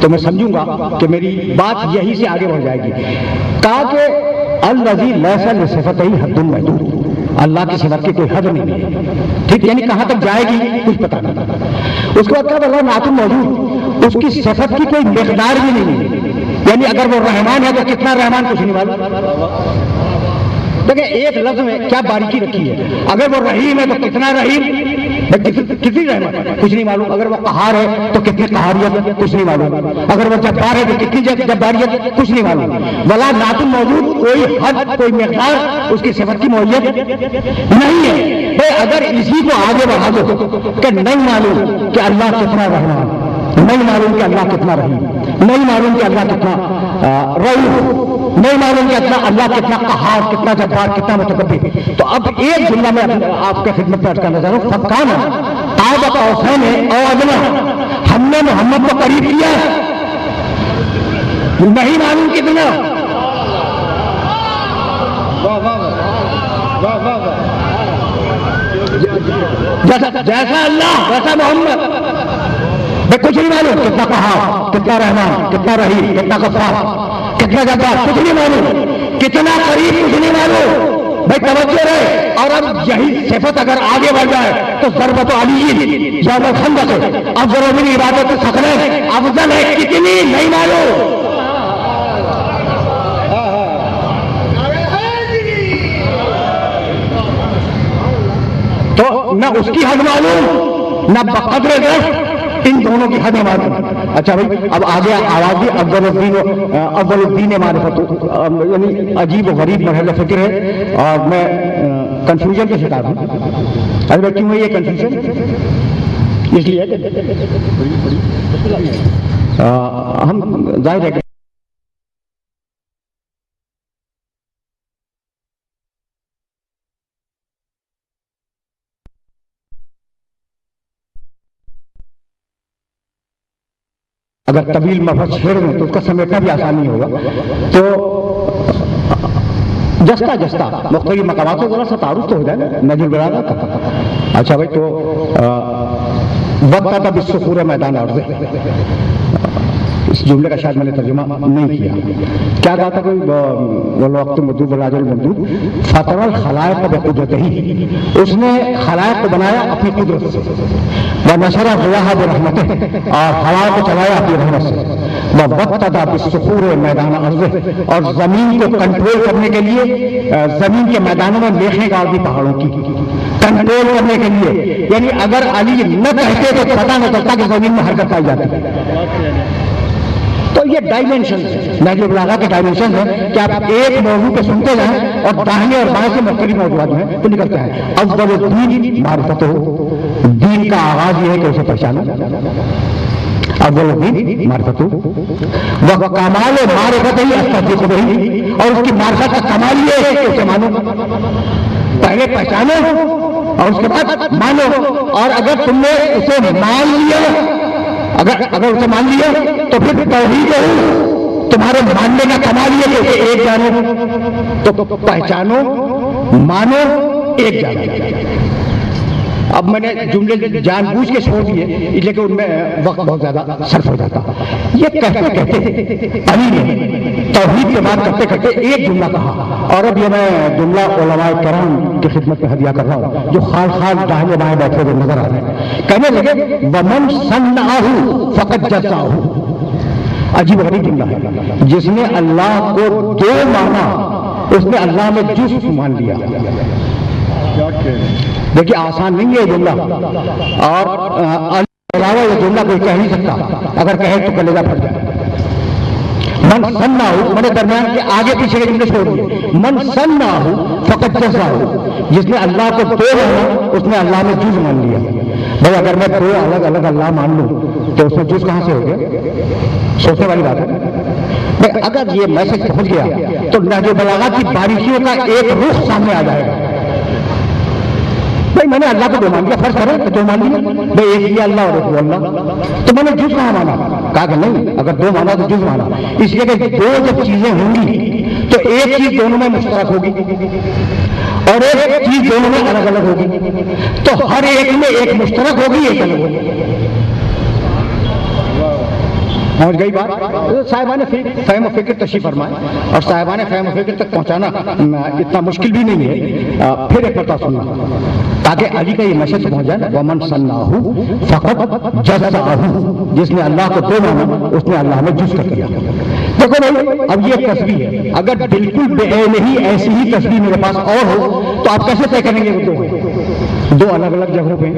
تو میں سمجھوں گا کہ میری بات یہی سے آگے بڑھ جائے گی۔ کہا کہ الذی لیس لصفتہ حد محدود، اللہ کی صفت کی کوئی حد نہیں ہے، ٹھیک، یعنی کہاں تک جائے گی کچھ پتہ نہیں۔ اس کے بعد کہا اللہ نعت موجود، اس کی صفت کی کوئی مقدار بھی نہیں ہے، یعنی اگر وہ رحمان ہے تو کتنا رحمان کچھ نہیں معلوم۔ دیکھیں ایک لفظ میں کیا باریکی رکھی ہے، اگر وہ رحیم ہے تو کتنا رحیم، کتنی رحمت کچھ نہیں معلوم، اگر وہ قہار ہے تو کتنی قہاریت کچھ نہیں معلوم، اگر وہ جبار ہے تو کتنی جباریت کچھ نہیں معلوم، ولا نعت موجود، کوئی حد کوئی مقدار اس کی صفت کی معیت نہیں ہے۔ بھائی اگر اسی کو آگے بڑھا دو کہ نہیں معلوم کہ اللہ کتنا رحمان، نہیں معلوم کہ اللہ کتنا رحیم، نہیں معلوم کہ اللہ کتنا رؤوف، نہیں معلوم کہ اللہ کتنا قہار، کتنا جبار، کتنا متکبر، تو اب ایک جملہ میں آپ کے خدمت میں کرنا چاہ رہا ہوں، فکان قاب قوسین او ادنی، ہم نے محمد کو قریب کیا نہیں معلوم کتنا، جیسا اللہ ویسا محمد، کچھ نہیں معلوم کتنا قہار، کتنا رحمان، کتنا رحیم، کتنا غفار، کتنا جبار، کچھ نہیں معلوم، کتنا قریب کچھ نہیں معلوم۔ بھائی توجہ رہے، اور اب یہی صفت اگر آگے بڑھ جائے تو ضربت علی یوم الخندق افضل من عبادت ثقلین، افضل ہے کتنی نہیں معلوم۔ نہ اس کی حد معلوم نہ بقدر دست ان دونوں کی حد معلوم. اچھا بھائی اب آگے آواز دی افضل الدین معرفت، یعنی عجیب و غریب مرحلہ فکر ہے اور میں کنفیوژن کا شکار ہوں. ارے کیوں ہے یہ کنفیوژن؟ اس لیے ہم ظاہر ہے کہ اگر طویل مفرد چھیڑ دیں تو اس کا سمیٹنا بھی آسانی ہوگا. تو جستا مختلف مقامات کو ذرا سا تعارف تو ہو جائے نجل برادا کا. اچھا بھائی تو وقت تھا بالسخور میدان عرض. اس جملے کا شاید میں نے ترجمہ نہیں کیا. کیا کہا تھا کوئی وقت مدود راج المندود فطر الخلائق بقدرتہ ہی، اس نے خلائق کو بنایا اپنی قدرت سے، ونشر ضیاء برحمتہ اور ہوا کو چلایا اپنی رحمت سے، وابتدا بالسخور میدان عرض اور زمین کو کنٹرول کرنے کے لیے زمین کے میدانوں میں میخیں گاڑ دی پہاڑوں کی کنٹرول کرنے کے لیے. یعنی اگر علی نہ کہتے تو پتہ نہ چلتا کہ زمین میں حرکت پائی جاتی ہے. تو یہ ڈائمینشن نہج البلاغہ کے ڈائمینشن ہے کہ آپ ایک موضوع پہ سنتے جائیں اور داہنے اور بائیں سے مختلف موضوعات ہیں تو نکلتے ہیں. افضل الدین معرفت ہو، دین کا آغاز یہ ہے کہ اسے پہچانا. افضل الدین معرفت ہو وہ کمال معرفت ہی التصدیق بہی، اور اس کی معرفت کا کمال یہ ہے کہ اسے مانو. پہلے پہچانو اور اس کے بعد مانو. اور اگر تم نے اسے مان لیا، اگر اسے مان لیا تو پھر توحید تمہارے ماننے کا کمال یہ کہ اسے ایک جانو. تو پہچانو، مانو، ایک جانو. اب میں نے جملے جان بوجھ کے چھوڑ دیے لیکن ان میں وقت بہت زیادہ صرف ہو جاتا. یہ کہتے کہتے علی نے توحید کے بات کرتے کرتے ایک جملہ کہا، اور اب یہ میں جملہ علماء کرام کی خدمت میں ہدیہ کر رہا ہوں جو خال خال داہنے بائیں بیٹھے ہوئے نظر آ رہے ہیں. کہنے لگے ومن صنعہ فقد جزاہ. عجیب غریب جملہ ہے. جس نے اللہ کو دو مانا اس نے اللہ میں جزء مان لیا. دیکھیے آسان نہیں ہے یہ جملہ، اور علاوہ یہ جملہ کوئی کہہ نہیں سکتا، اگر کہے تو کلیجہ پھٹ جائے. من سنہ میں نے درمیان کے آگے پیچھے کے جملے چھوڑ دیے. من سنہ فقط جزا، جس نے اللہ کو دو مانا اس نے اللہ میں جز مان لیا. بھائی اگر میں دو الگ الگ اللہ مان لوں تو اس میں جز کہاں سے ہو گیا؟ سوچنے والی بات ہے. اگر یہ میسج پہنچ گیا تو نہج البلاغہ کی باریکیوں کا ایک رخ سامنے آ جائے گا. بھائی میں نے اللہ کو دو مان لیا، فرض کریں کہ دو مان لیا، بھائی ایک لیا اللہ اور ایک اللہ، تو میں نے جز کہاں مانا؟ کہا کہ نہیں، اگر دو مانا تو جز مانا. اس لیے کہ دو جب چیزیں ہوں گی تو ایک چیز دونوں میں مشترک ہوگی اور ایک چیز دونوں میں الگ الگ ہوگی. تو ہر ایک میں ایک مشترک ہوگی، ایک الگ ہوگی. پہنچ گئی بات. صاحبان فہم و فکر تشریف فرمائے، اور صاحبان فہم و فکر تک پہنچانا اتنا مشکل بھی نہیں ہے. پھر ایک مرتبہ سننا تاکہ علی کا یہ میسج پہنچ جائے. ومن صنعہ فقط جزاہ، جس نے اللہ کو دو مانا اس نے اللہ میں جز کر دیا. دیکھو بھائی اب یہ تصویر ہے، اگر بالکل بے نہیں ایسی ہی تصویر میرے پاس اور ہو تو آپ کیسے طے کریں گے وہ دو الگ الگ جگہوں پہ؟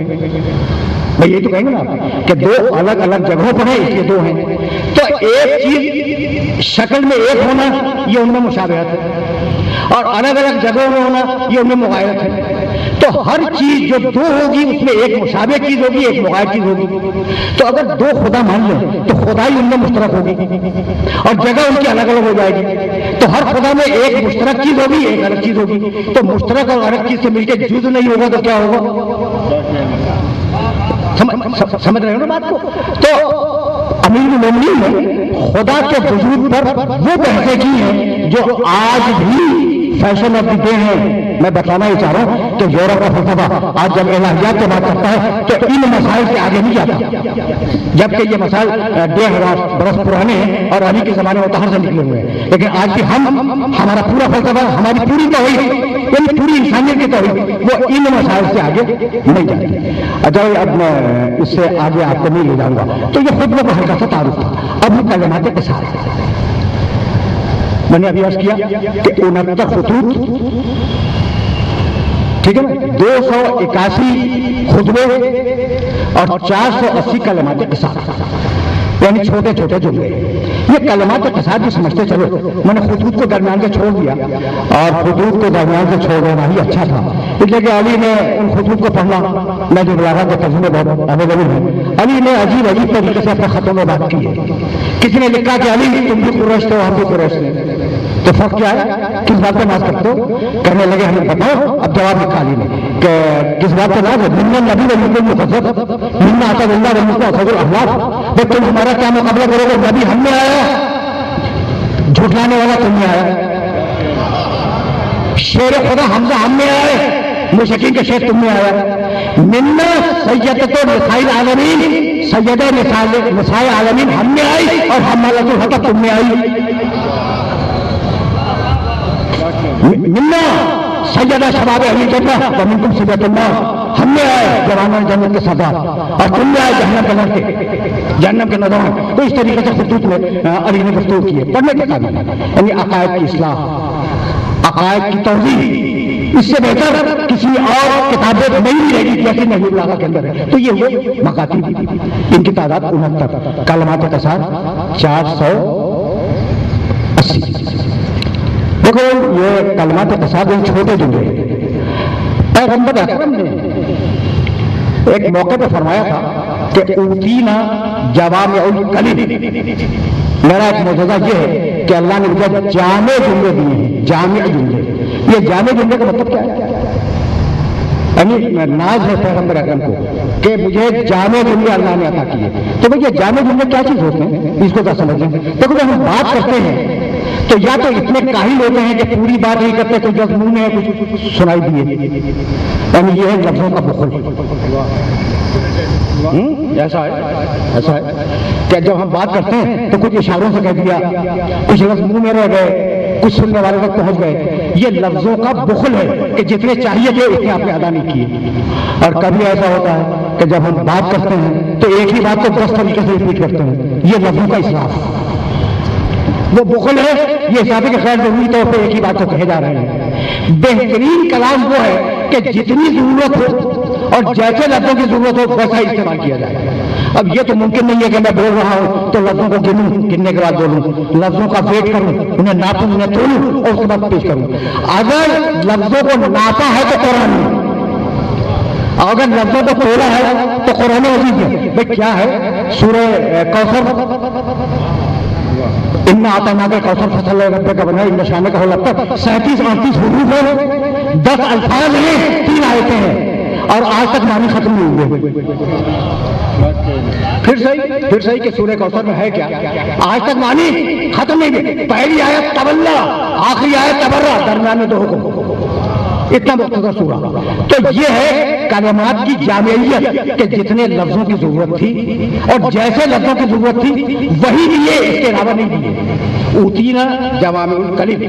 بھائی یہ تو کہیں گے نا کہ دو الگ الگ جگہوں پر ہیں اس لیے دو ہیں. تو ایک چیز شکل میں ایک ہونا یہ ان میں مشابہت ہے، اور الگ الگ جگہوں میں ہونا یہ ان میں مغایرت ہے. تو ہر چیز جو دو ہوگی اس میں ایک مشابہ چیز ہوگی، ایک مغایر چیز ہوگی. تو اگر دو خدا مان لیں تو خدائی ان میں مشترک ہوگی اور جگہ ان کی الگ الگ ہو جائے گی. تو ہر خدا میں ایک مشترک چیز ہوگی، ایک الگ چیز ہوگی. تو مشترک اور الگ چیز سے مل کے جز نہیں ہوگا تو کیا ہوگا؟ سمجھ رہے ہو نا بات کو؟ تو امیر المومنین نے خدا کے وجود پر وہ بحثیں کی ہیں جو آج بھی فیشن آف دی ڈے ہیں. میں بتانا ہی چاہ رہا ہوں کہ یورپ کا فلسفہ آج جب الہیات کی بات کرتا ہے تو ان مسائل سے آگے نہیں جاتا، جبکہ یہ مسائل 1500 برس پرانے ہیں اور علی کے زمانے میں طاہر سے نکلے ہوئے ہیں. لیکن آج بھی ہمارا پورا فلسفہ، ہماری پوری توحید، یعنی پوری انسانیت کی توحید وہ ان مسائل سے آگے نہیں جاتی. اچھا اب میں اس سے آگے آپ کو نہیں لے جاؤں گا. تو یہ خود میں ہلکا سا تعارف تھا. اب یہ کلمات قصار میں نے ابھی عرض کیا کہ 69 خطوط ٹھیک ہے نا، 281 خطبے اور 480 کلمات قصاص، یعنی چھوٹے چھوٹے جملے. یہ کلمات قصاص بھی سمجھتے چلو، میں نے خطوط کو درمیان سے چھوڑ دیا، اور خطوط کو درمیان سے چھوڑ دینا ہی اچھا تھا، اس لیے کہ علی نے ان خطوط کو پڑھنا، میں جو بلاغت کے ترجمے بہت اویلیبل ہیں، علی نے عجیب عجیب طریقے سے اپنے خطوں میں بات کی ہے. کسی نے لکھا کہ علی تم بھی قریش تھے ہم بھی قریش تھے، تو فرق کیا ہے، کس بات پہ بات کرتے ہو؟ کہنے لگے ہمیں بتاؤ. اب جواب لکھا علی نے کہ کس بات پہ بات ہے، منا نبی و منا مقدس منا اسد اللہ و منا اسد الاحلاف. تم ہمارا کیا مقابلہ کرو گے، نبی ہم نے آیا، جھٹلانے والا تم نے آیا، شیر خدا حمزہ ہم نے آئے، مشرکین کے شیر تم نے آیا. منا سیدۃ نساء العالمین، سیدہ نساء العالمین ہم نے آئی، اور حمالۃ الحطب تم نے آئی. منا سیدہ شباب اہل جنہ ومنکم سیدۃ النار، ہم نے آئے جوانان جنت کے سردار، اور تم نے آئے جہنم کے لڑکے، جہنم کے نوجوان. تو اس طریقے سے خطوط میں علی نے گفتگو کی ہے. پڑھنے کے قابل، یعنی عقائد کی اصلاح، عقائد کی توضیح، اس سے بہتر کسی اور کتابیں نہیں ملے گی جیسی نحو البلاغہ کے اندر ہے. تو یہ وہ مکاتیب، ان کی تعداد 69، کلمات قصاص 480. دیکھو یہ کلمات قصاص ان چھوٹے جملے، پیغمبر اکرم نے ایک موقع پہ فرمایا تھا کہ اوتینا جوامع الکلم. میرا ایک معجزہ یہ ہے کہ اللہ نے مجھے جامع جملے دیے ہیں، جامع جملے. یہ جامع جملے کا مطلب کیا ہے؟ یعنی ناز ہے پیغمبر اکرم کو کہ مجھے جامع جملے اللہ نے عطا کیے. تو بھئی یہ جامع جملے کیا چیز ہوتے ہیں، اس کو کیا سمجھ لیں. دیکھو جب ہم بات کرتے ہیں تو یا تو اتنے کاہل ہوتے ہیں کہ پوری بات نہیں کرتے، کچھ لفظ منہ میں کچھ سنائی دیے، یعنی یہ ہے لفظوں کا بخل. ایسا ہے کہ جب ہم بات کرتے ہیں تو کچھ اشاروں سے کہہ دیا، کچھ لفظ منہ میں رہ گئے، کچھ سننے والے تک پہنچ گئے. یہ لفظوں کا بخل ہے کہ جتنے چاہیے تھے اتنے آپ نے ادا نہیں کیے. اور کبھی ایسا ہوتا ہے کہ جب ہم بات کرتے ہیں تو ایک ہی بات کو 10 طریقے سے ریپیٹ کرتے ہیں. یہ لفظوں کا اسراف، وہ بخل ہے. یہ حساب ہے کہ خیر ضروری طور پہ ایک ہی بات کو کہے جا رہے ہیں. بہترین کلام وہ ہے کہ جتنی ضرورت ہو اور جیسے لفظوں کی ضرورت ہو ویسا استعمال کیا جائے. اب یہ تو ممکن نہیں ہے کہ میں بول رہا ہوں تو لفظوں کو گنوں، گننے کے بعد بولوں، لفظوں کا ویٹ کروں، انہیں ناپوں، انہیں تولوں اور اس کے بعد پیش کروں. اگر لفظوں کو ناپا ہے تو قرآن، اگر لفظوں کو تولا ہے تو قرآن عزیز ہے. بھائی کیا ہے، سورہ کوثر، ان آتینا کا کوثر فصل ربے کا بنا، ان شان کا ہو لگتا 37-38 حروف ہے، 10 الفاظ ہیں، 3 آیتیں ہیں، اور آج تک معنی ختم نہیں ہوئے. پھر صحیح کہ سورہ کوثر میں ہے کیا، آج تک معنی ختم نہیں ہوئے. پہلی آیت تولا، آخری آیت تبرہ، درمیان میں 2 حکم، اتنا مختصر سورہ. تو یہ ہے کلمات کی جامعیت کہ جتنے لفظوں کی ضرورت تھی اور جیسے لفظوں کی ضرورت تھی وہی دیے، اس کے علاوہ نہیں دیے. اوتینا جوامع الکلم،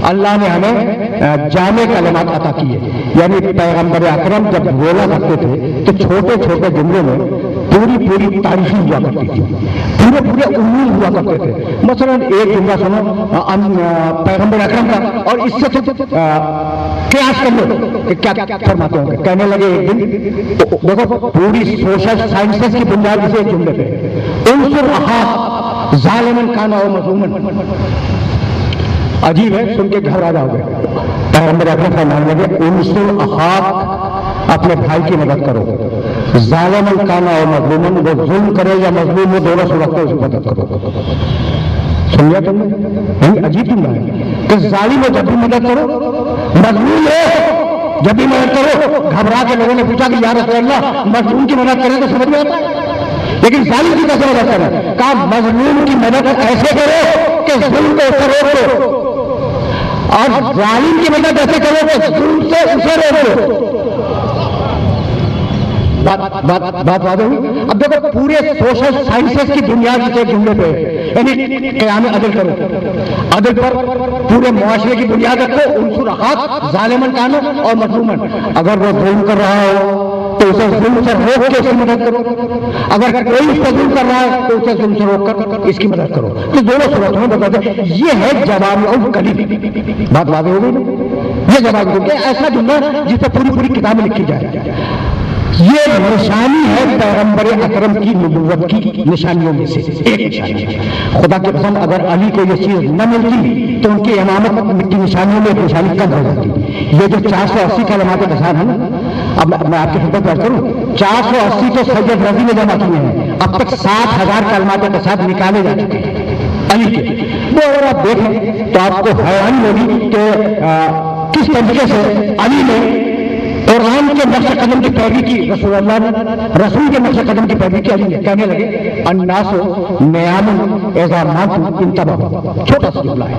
اللہ نے ہمیں جامع کلمات عطا کیے. یعنی پیغمبر اکرم جب بولا کرتے تھے تو چھوٹے چھوٹے جملے میں پوری تاریخی ہوا کرتی تھی، پورے علوم ہوا کرتے تھے. مثلا ایک جملہ سنو پیغمبر اکرم کا اور اس سے قیاس کر لو کہ کیا فرماتے ہوں گے. کہنے لگے ایک دن، دیکھو پوری سوشل سائنسز کی بنیاد سے ایک جملے پہ، انصر اخاک ظالمن کان او مظلومن. عجیب ہے، سن کے گھبرا جاؤ گے. پیغمبر اکرم فرمانے لگے انصر اخاک، اپنے بھائی کی مدد کرو، ظالمن کان او مظلومن، وہ ظلم کرے یا مظلوم ہو دونوں صورت میں اس کی مدد کرو. سمجھا تم نے؟ عجیب تم ہے کہ ظالم ہو جب بھی مدد کرو، مظلوم ہو جب بھی مدد کرو. گھبرا کے لوگوں نے پوچھا کہ یا رسول اللہ مظلوم کی مدد کریں تو سمجھ میں آتا ہے، لیکن ظالم کی کیسے مدد کریں؟ کہا مظلوم کی مدد ایسے کرو کہ ظلم کو اسے روکو، اور ظالم کی مدد ایسے کرو کہ ظلم سے اسے روکو. بات واضح ہوئی. اب دیکھو پورے سوشل سائنسز کی بنیاد سے جملے پہ، یعنی قیام عدل کرو، عدل پر پورے معاشرے کی بنیاد رکھو. انصر اخاک ظالمن کان اور مظلومن، اگر وہ ظلم کر رہا ہو تو اسے ظلم سے روک کے اس کی مدد کرو، اگر کوئی اس پر ظلم کر رہا ہے تو اسے ظلم سے روک کر اس کی مدد کرو. تو دونوں صورتوں میں بتا دیں یہ ہے جوامع الکلم. بات واضح ہو گئی. یہ جواب دو کہ ایسا جملہ جس پہ پوری کتابیں لکھی جائے. یہ نشانی ہے پیغمبر اکرم کی نبوت کی نشانیوں میں سے ایک نشانی ہے. خدا کی قسم اگر علی کو یہ چیز نہ ملتی تو ان کی امامت کی نشانیوں میں ایک نشانی کم ہو جاتی. یہ جو 480 کلمات نثار ہیں نا، اب میں آپ کی خدمت پیش کروں، 480 تو سید رضی نے جمع کیے ہیں. اب تک 60,000 کلمات نثار نکالے جا چکے ہیں علی کے. وہ اگر آپ دیکھیں تو آپ کو حیرانی ہوگی کہ کس طریقے سے علی نے قرآن کے نقش قدم کی پیروی کی. رسول اللہ نے رسول کے نقش قدم کی پیروی کی. علی کہنے لگے الناس نیام اذا ماتوا انتبہوا. چھوٹا سا جملہ ہے.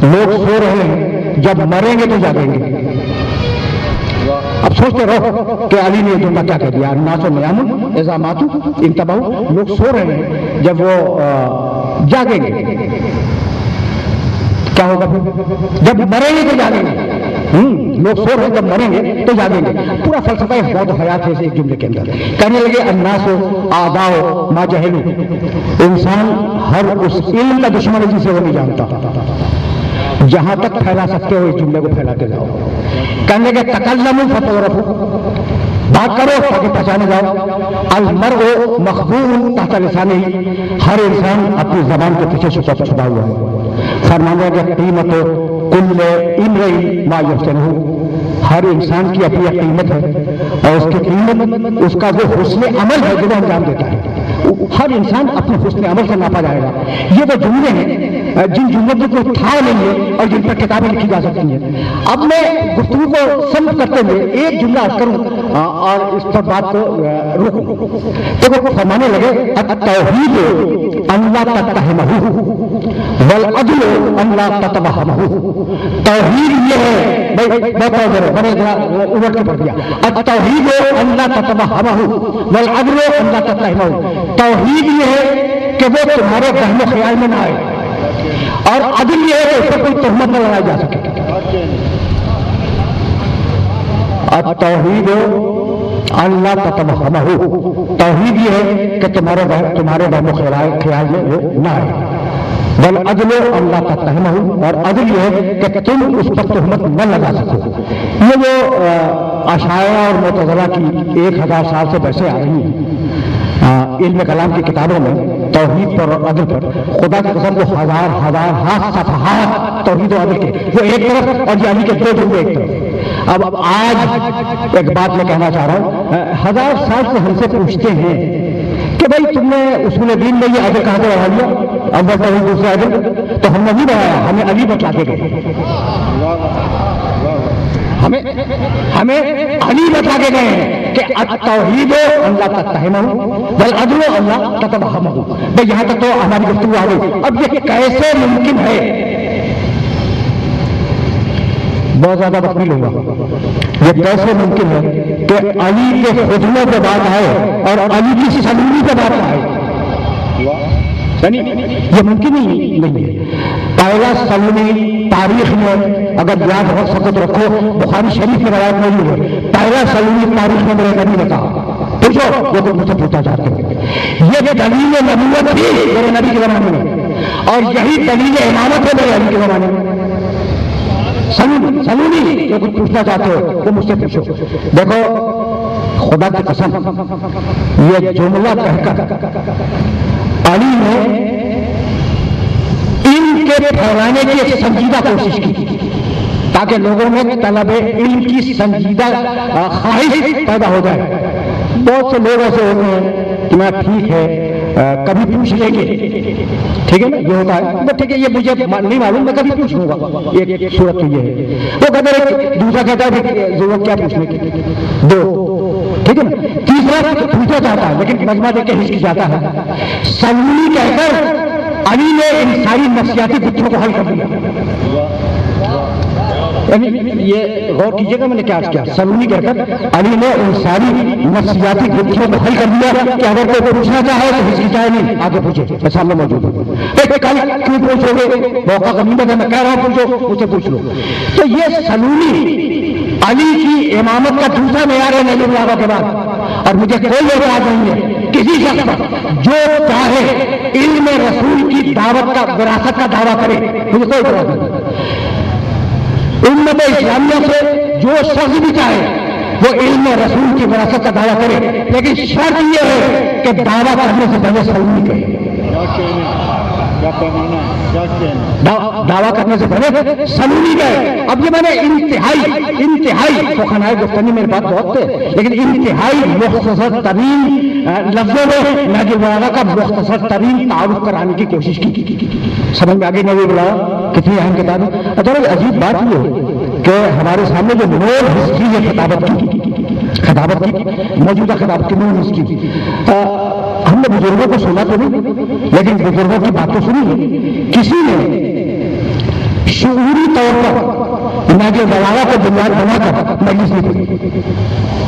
لوگ سو رہے ہیں، جب مریں گے تو جاگیں گے. اب سوچتے رہو کہ علی نے یہ جملہ کیا کہہ دیا، الناس نیام اذا ماتوا انتبہوا. لوگ سو رہے ہیں، جب وہ جاگیں گے کیا ہوگا؟ جب مریں گے تو جاگیں گے. لوگ سو رہے ہیں، جب مریں گے تو جاگیں گے. پورا فلسفہ بہت حیات ہے ایک جملے کے اندر. کہنے لگے الناس آباء ما جہلوا. انسان ہر اس علم کا دشمن ہے جسے وہ نہیں جانتا. جہاں تک پھیلا سکتے ہو اس جملے کو پھیلاتے جاؤ. کہنے لگے تکلموا فتعرفوا. بات کرو تاکہ پہچانے جاؤ. المرء مخبوء تحت لسانه. ہر انسان اپنی زبان کے پیچھے چھپا ہوا ہے. فرمانے لگے قیمت کل امرئ ما یحسنہ. ہر انسان کی اپنی قیمت ہے اور اس کی قیمت اس کا وہ حسن عمل ہے جو وہ انجام دیتا ہے. ہر انسان اپنے حسن عمل سے ناپا جائے گا. یہ وہ جملے ہیں جن جملوں کی کوئی تھا نہیں ہے اور جن پر کتابیں لکھی جا سکتی ہیں. اب میں گفتگو کو سمجھ کرتے ہوئے ایک جملہ عرض کروں اور اس پر بات کو روکوں. تو فرمانے لگے التوحید ان لا تتہمہ والعدل ان لا تتوہمہ. توحید یہ ہے بڑے الٹ کے پڑھ دیا. التوحید ان لا تتوہمہ والعدل ان لا تتہمہ. توحید یہ ہے کہ وہ تمہارے وہم و خیال میں نہ آئے اور عدل یہ ہے کہ اس پر کوئی تہمت نہ لگائی جا سکے. التوحید ان لا تتوہمہ. توحید یہ ہے کہ تمہارے وہم و خیال میں وہ نہ آئے. والعدل ان لا تتہمہ. اور عدل یہ ہے کہ تم اس پر تہمت نہ لگا سکو. یہ جو اشاعرہ اور معتزلہ کی 1000 سال سے بحثیں آ رہی ہیں علم کلام کی کتابوں میں توحید پر اور عدل پر، خدا کی قسم وہ ہزار صفحات توحید و عدل کے وہ ایک طرف اور علی کے 2 جملے ایک طرف. اب آج ایک بات میں کہنا چاہ رہا ہوں. 1000 سال سے ہم سے پوچھتے ہیں کہ بھائی تم نے اصول دین میں یہ عدل کہاں سے بڑھا لیا؟ اول توحید دوسرا عدل. تو ہم نے نہیں بڑھایا، ہمیں علی بتلا کے گئے. ہمیں علی بتا کے گئے ہیں کہ التوحید ان لا تتہمہ والعدل ان لا تتوہمہ. بھئی یہاں تک تو ہماری گفتگو آ گئی. اب یہ کیسے ممکن ہے؟ بہت زیادہ وقت نہیں لوں گا. یہ کیسے ممکن ہے کہ علی کے خجلوں پہ بات آئے اور علی کی سلولی پہ بات آئے؟ یعنی یہ ممکن ہی نہیں ہے. پہلا سلولی تاریخ میں اگر یاد رکھ سکو تو رکھو، بخاری شریف میں روایت نہیں ہے. پہلا سلولی تاریخ میں میرے نبی نے کہا. پوچھو وہ تو مجھ سے پوچھا جاتے ہیں. یہ دلیل نبوت تھی میرے نبی کے زمانے میں اور یہی دلیل امامت ہے میرے علی کے زمانے میں. سلولی جو کچھ پوچھنا چاہتے ہو وہ مجھ سے پوچھو. دیکھو خدا کی قسم یہ جملہ کہہ کر علی نے علم کے پھیلانے کی ایک سنجیدہ کوشش کی تاکہ لوگوں میں طلب علم کی سنجیدہ خواہش پیدا ہو جائے. بہت سے لوگ ایسے ہوتے ہیں کہ میں ٹھیک ہے کبھی پوچھ لیں گے، ٹھیک ہے نا، یہ ہوتا ہے. ٹھیک ہے یہ مجھے نہیں معلوم، میں کبھی پوچھ لوں گا. ایک صورت تو یہ ہے. وہ کہتے ہیں دوسرا کہتا ہے ضرورت کیا پوچھنے کی، دو، ٹھیک ہے نا. تیسرا پوچھنا چاہتا ہے لیکن مجمع دیکھ کے ہچک جاتا ہے. سلولی کہہ کر علی نے ان ساری نفسیاتی گتھیوں کو حل کر دیا. یہ غور کیجیے گا میں نے کیا کیا. سلولی کہہ کر علی نے ان ساری نفسیاتی گتھیوں کو حل کر دیا کہ اگر کوئی پوچھنا چاہے تو ہچکچائے نہیں، آگے پوچھے، میں سامنے موجود ہوں. کیوں پوچھو گے؟ موقع غنیمت ہے، میں کہہ رہا ہوں پوچھو، مجھ سے پوچھ لو. تو یہ سلولی علی کی امامت کا دوسرا معیار ہے نبی اللہ کے بعد. اور مجھے کوئی اعتراض نہیں ہے کسی شخص پر جو چاہے علم رسول کی دعوت کا وراثت کا دعویٰ کرے، مجھے کوئی اعتراض نہیں. امت اسلامیہ سے جو شخص بھی چاہے وہ علم رسول کی وراثت کا دعویٰ کرے، لیکن شرط یہ ہے کہ دعویٰ کرنے سے پہلے سنی کرے، دعویٰ کرنے سے پہلے سنی گئے۔ اب یہ میں نے انتہائی فقہائے گفتگی میرے پاس بہت تھے، لیکن انتہائی مختصر ترین لفظوں میں نہج البلاغہ کا مختصر ترین تعارف کرانے کی کوشش کی۔ سمجھ میں آگے نہج البلاغہ کتنی اہم کتاب ہے۔ اچھا عجیب بات یہ ہے کہ ہمارے سامنے جو نور ہسٹری ہے خطابت کی موجودہ خطابت کی نور ہسٹری، ہم نے بزرگوں کو سنا تو نہیں، لیکن بزرگوں کی بات تو سنی ہے۔ کسی نے شعوری طور پر نہج البلاغہ کو بنیاد بنا کر مجلس نہیں پڑھی،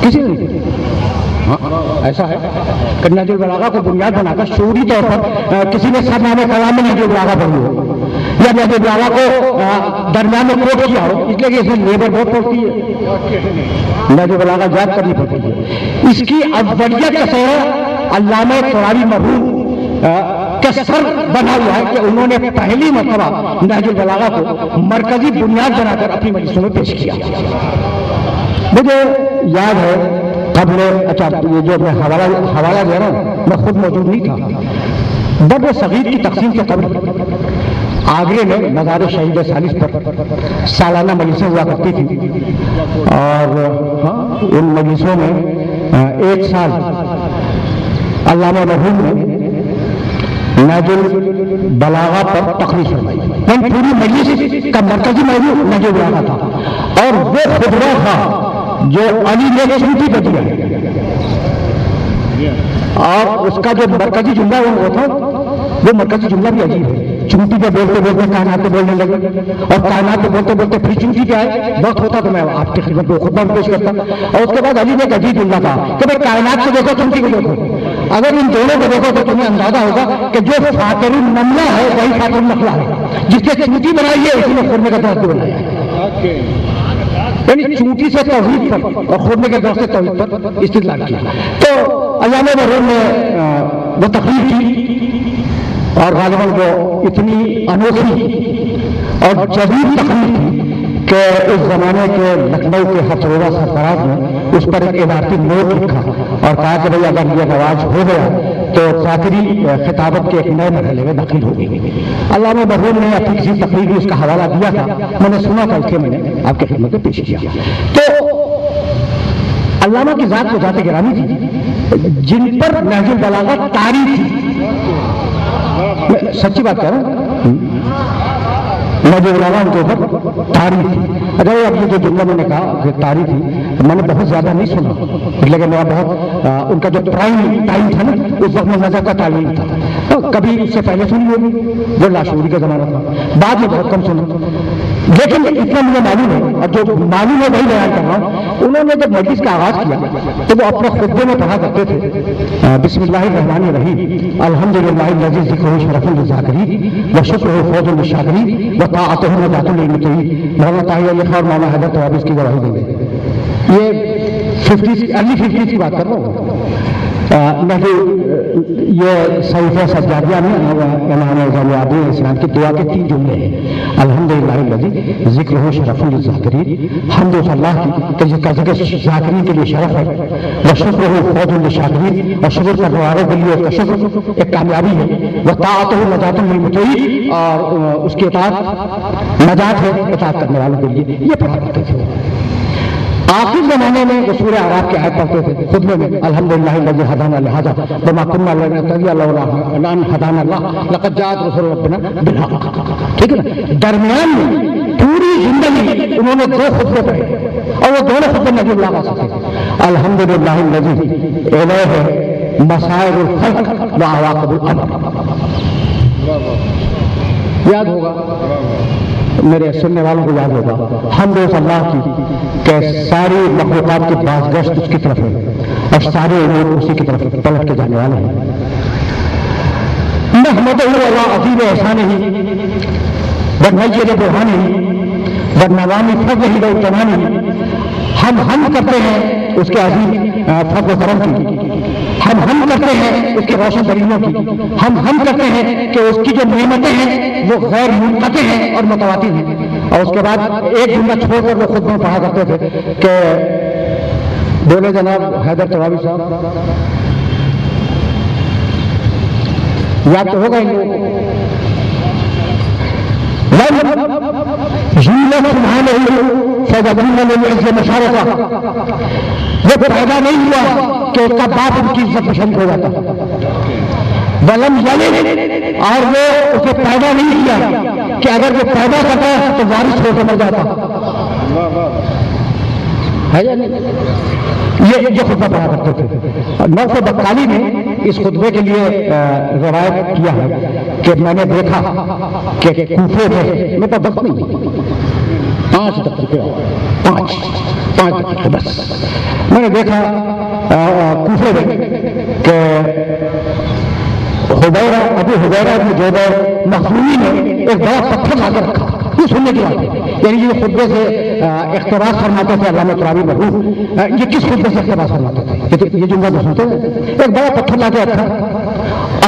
کسی نے نہیں، ایسا ہے کہ نہج البلاغہ کو بنیاد بنا کر شعوری طور پر کسی نے سرنامہ کلام میں نہج البلاغہ پڑھی ہو، یا نہج البلاغہ کو درمیان میں کوٹ کیا ہو، اس لیے کہ اس میں لیبر بہت پڑتی ہے، نہج البلاغہ یاد کرنی پڑتی ہے۔ اس کی اولیت کا سہرا علامہ قرآنی مرحوم کا سر بنا ہوا ہے کہ انہوں نے پہلی مرتبہ نہج البلاغہ کو مرکزی بنیاد بنا کر اپنی مجلسوں میں پیش کیا۔ مجھے یاد ہے قبل، اچھا یہ جو میں حوالہ دے رہا ہوں میں خود موجود نہیں تھا، بر صغیر کی تقسیم کے قبل آگرے میں مزار شہید ثالث پر سالانہ مجلسیں ہوا کرتی تھی، اور ان مجلسوں میں ایک سال علامہ مرحوم نے نہج البلاغہ پر تقریر فرمائی، پوری مجلس کا مرکزی موضوع نہج البلاغہ تھا، اور وہ خطبہ تھا جو علی نے چونٹی پہ دیا ہے، اور اس کا جو مرکزی جملہ وہ تھا، وہ مرکزی جملہ بھی عجیب ہے۔ چونٹی پہ بولتے بولتے کائنات پہ بولنے لگے، اور کائنات پہ بولتے بولتے پھر چونٹی پہ آئے، وقت ہوتا تو میں آپ کی خدمت میں خطبہ پیش کرتا، اور اس کے بعد علی نے ایک عجیب جملہ کہا کہ بھائی کائنات سے دیکھو چونٹی کو دیکھو، اگر ان دونوں کو دیکھو تو تمہیں اندازہ ہوگا کہ جو فاتر النملہ ہے وہی فاتر النخلہ ہے، جس نے چونٹی بنائی ہے اسی نے خورمے کا درخت بنایا ہے، یعنی چونٹی سے توحید پر اور خورمے کے درخت سے توحید پر استدلال کیا۔ تو علامہ مرحوم نے وہ تقریر کی، اور غالباً وہ اتنی انوکھی اور جدید تقریر تھی کہ اس زمانے کے لکھنؤ کے ہتھوڑا سرفراز نے اس پر ایک عبارتی نوٹ لکھا اور کہا کہ بھائی اگر یہ رواج ہو گیا تو ذاکری خطابت کے ایک نئے مرحلے میں داخل ہو گئی۔ علامہ مرحوم نے اپنی کسی تقریر میں اس کا حوالہ دیا تھا، میں نے سنا تھا، اس لیے میں نے آپ کی خدمت میں پیش کیا۔ تو علامہ کی ذات کو ذات گرامی تھی جن پر نہج البلاغہ طاری تھی، سچی بات کہہ رہا ہوں، نہج البلاغہ ان کے اوپر طاری تھی۔ اگر اب یہ جو جملہ میں نے کہا کہ طاری تھی، میں نے بہت زیادہ نہیں سنا، لیکن میرا بہت ان کا جو پرائم ٹائم تھا نا، اس وقت میں نظر کا تعلیم تھا، کبھی اس سے پہلے سنی ہوگی، وہ لاشعوری کا زمانہ تھا، بعد میں بہت کم سنا، لیکن اتنا مجھے معلوم ہے، اور جو معلوم ہے وہی بیان کر رہا ہوں۔ انہوں نے جب مجلس کا آغاز کیا تو وہ اپنے خطبے میں پڑھا کرتے تھے بسم اللہ الرحمن الرحیم، الحمدللہ الذی ذکرہ شرف للذاکرین وشکرہ فوز للشاکرین وطاعتہ نجاۃ للمطیعین۔ مولانا طاہر علی خان اور مولانا حیدر توابی اس کی گواہی دیں گے۔ یہ ارلی 50 کی بات کر رہا ہوں۔ یہ صحیفہ سجادیہ میں امام زیادی اسلام کی دعا کے 3 جملے ہیں، الحمدللہ الذی ذکرہ شرف للذاکرین، حمد و اللہ کی کا ذکر ذاکرین کے لیے شرف ہے، وشکرہ فوز للشاکرین، اور شکر کرنے والوں کے لیے اس کا شکر ایک کامیابی ہے، وطاعتہ نجاۃ للمطیعین، اور اس کی اطاعت نجات ہے اطاعت کرنے والوں کے لیے، یہ پڑھا کرتے تھے۔ آخر زمانے میں وہ سورہ اعراف کی آیت پڑھتے تھے خطبے میں، الحمدللہ الذی ہدانا لہذا وما کنا لنہتدی لولا ان ہدانا اللہ لقد جاءت رسل ربنا بالحق، ٹھیک ہے نا۔ درمیان میں پوری زندگی انہوں نے 2 خطبے پڑھے، اور وہ دونوں خطبے نہج البلاغہ سے تھے، الحمدللہ الذی الیہ مصائر الخلق وعواقب الامر۔ یاد ہوگا میرے سننے والوں کو، یاد ہوگا حمد و اللہ کی کہ ساری مخلوقات کی بازگشت اس کی طرف ہے، اور سارے امور اسی کی طرف پلٹ کے جانے والے ہیں۔ نحمدہ علی عظیم احسانہ ونجد برہانہ ونوام فضلہ وتمامہ، ہم کرتے ہیں اس کے عظیم فضل و کرم کی، ہم کرتے ہیں اس کے روشن دلیلوں کی، ہم کرتے ہیں کہ اس کی جو نعمتیں ہیں وہ غیر منقطع ہیں اور متواتر ہیں، اور اس کے بعد ایک جملہ چھوڑ کر وہ خود میں پڑھا کرتے تھے کہ بولے جناب حیدر ترابی صاحب، یاد تو ہوگا ہی وہ پیدا نہیں ہوا کہ اس کا باپ ان کی عزت پسند ہو جاتا، ولم یلد، اور وہ اسے پیدا نہیں کیا کہ اگر وہ پیدا کرتا تو وارث ہو کے مر جاتا ہے یا نہیں؟ یہ خطبہ پڑھا کرتے تھے. نوف بقالی نے اس خطبے کے لیے روایت کیا ہے کہ میں نے دیکھا کہ کوفے میں میرے پاس وقت نہیں، 5 دقیقے بس، میں نے دیکھا کوفے میں کہ ابو حبیرہ بن جبیر مخزومی نے ایک بڑا پتھر لا کر رکھا، یہ سننے کی بات ہے. یعنی یہ خطبے سے اقتباس فرماتے تھے علامہ ترابی مرحوم. یہ کس خطبے سے اقتباس فرماتے تھے؟ یہ جملہ تو سنتے ہیں. ایک بڑا پتھر لا کے رکھا،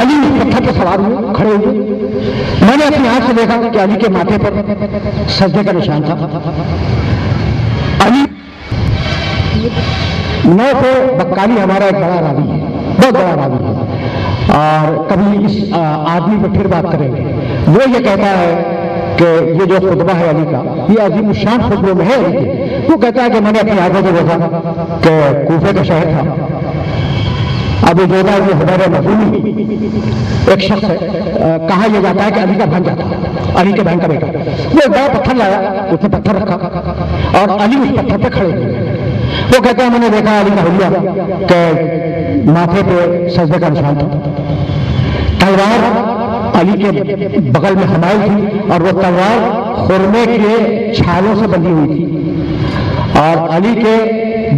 علی اس پتھر پہ سوار ہوئے، کھڑے ہوئے. میں نے اپنی آنکھ سے دیکھا کہ علی کے ماتھے پر سجدے کا نشان تھا. علی نوف بقالی ہمارا ایک بڑا راوی ہے، بہت بڑا راوی ہے، اور کبھی اس آدمی پہ پھر بات کریں گے. وہ یہ کہتا ہے کہ یہ جو خطبہ ہے علی کا، یہ عظیم الشان خطبے میں ہے علی کے. وہ کہتا ہے کہ میں نے اپنی آنکھوں سے دیکھا کہ کوفے کا شہر تھا، ابو جودا بن حبیرہ مخزومی ایک شخص ہے، کہا یہ جاتا ہے کہ علی کا بھانجا تھا، علی کے بہن کا بیٹا. وہ ایک بڑا پتھر لایا، اس نے پتھر رکھا اور علی اس پتھر پہ کھڑے ہوئے. وہ کہتا ہے میں نے دیکھا علی کا حلیہ کہ ماتھے پہ سجدے کا نشان تھا، تلوار علی کے بغل میں حمائل تھی اور وہ تلوار خرمے کے چھالوں سے بندھی ہوئی تھی، اور علی کے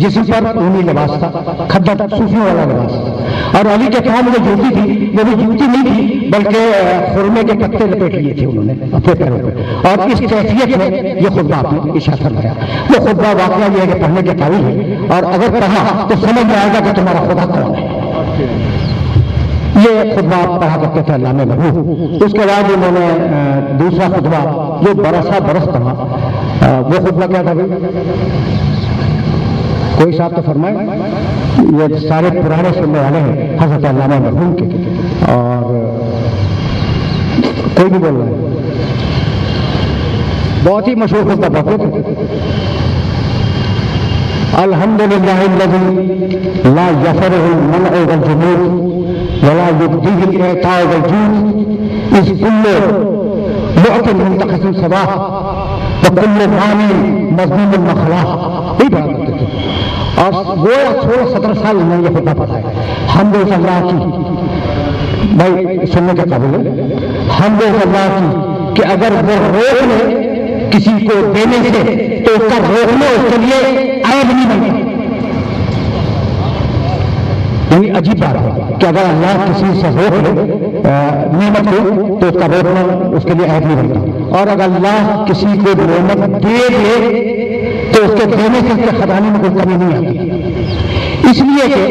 جسم پر اونی لباس تھا، کھدر صوفیوں والا لباس. اور علی کے پاؤں میں جو جوتی تھی وہ بھی جوتی نہیں تھی بلکہ خرمے کے پتے لپیٹ لیے تھے انہوں نے اپنے پیروں پہ. اور اس کیفیت میں یہ خطبہ آپ نے ارشاد فرمایا. وہ خطبہ واقعہ یہ ہے کہ پڑھنے کے قابل ہے، اور اگر پڑھا تو سمجھ میں آئے گا کہ تمہارا خدا کون ہے. یہ خطبہ پڑھا کرتے تھے علامہ مرحوم. اس کے بعد انہوں نے دوسرا خطبہ جو برسا برس پڑھا. وہ خطبہ کیا تھا بھائی؟ کوئی صاحب تو فرمائے. یہ سارے پرانے سننے والے ہیں حضرت علامہ مرحوم کے، اور کوئی بھی بول رہا ہے. بہت ہی مشہور خطبہ پڑھتے تھے. الحمدللہ الذی لا یفرح المنع والجمود ولا يبديه الاعطاء والجود اذ كل معط منتقص صباح وكل مانع مظلوم المخلاق. یہ بات کرتے تھے. اور وہ 16-17 سال انہوں نے یہ خطبہ پڑھا ہے. حمد اللہ کی، بھائی سننے کے قابل ہے، حمد اللہ کی کہ اگر وہ روک لے کسی کو دینے سے تو اس کا روکنا اس کے لیے عیب نہیں بنے. یعنی عجیب بات ہے کہ اگر اللہ کسی سے روک لے نعمت کو تو اس کا روکنا اس کے لیے عیب نہیں بنتا، اور اگر اللہ کسی کو نعمت دے دے تو اس کے دینے سے اس کے خزانے میں کوئی کمی نہیں آتی. اس لیے کہ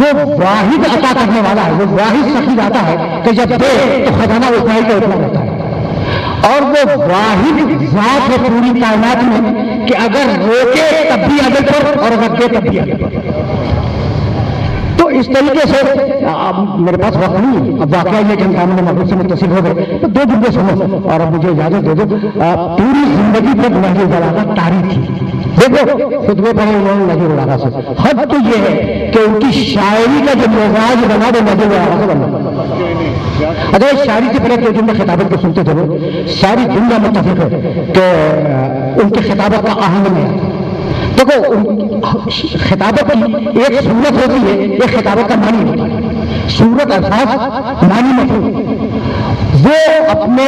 وہ واحد عطا کرنے والا ہے، وہ واحد سخی آتا ہے کہ جب دے تو خزانہ اتنا ہی کا اتنا رہتا ہے. اور وہ واحد ذات ہے پوری کائنات میں کہ اگر روکے تب بھی عدل پر اور اگر دے تب بھی عدل پر. تو اس طریقے سے میرے پاس وقت نہیں ہے. اب واقعہ یہ کہ ہم سامنے محبوب سے متصل ہو گئے تو 2 جملے سنو اور اب مجھے اجازت دے دو. پوری زندگی پر نہج البلاغہ تاریخ تھی. دیکھو خطبے پڑھے انہوں نے نہج البلاغہ سے. حد تو یہ ہے کہ ان کی شاعری کا جو مزاج بنا وہ نہج البلاغہ سے بنا. اگر شاعری کی طرف جو جملہ خطابت کو سنتے تھے وہ ساری دنیا متفق ہے کہ ان کی خطابت کا اہم ہے. دیکھو خطابت کی ایک صورت ہوتی ہے، ایک خطابت کا معنی ہوتا ہے. صورت الفاظ معنی مفہوم، وہ اپنے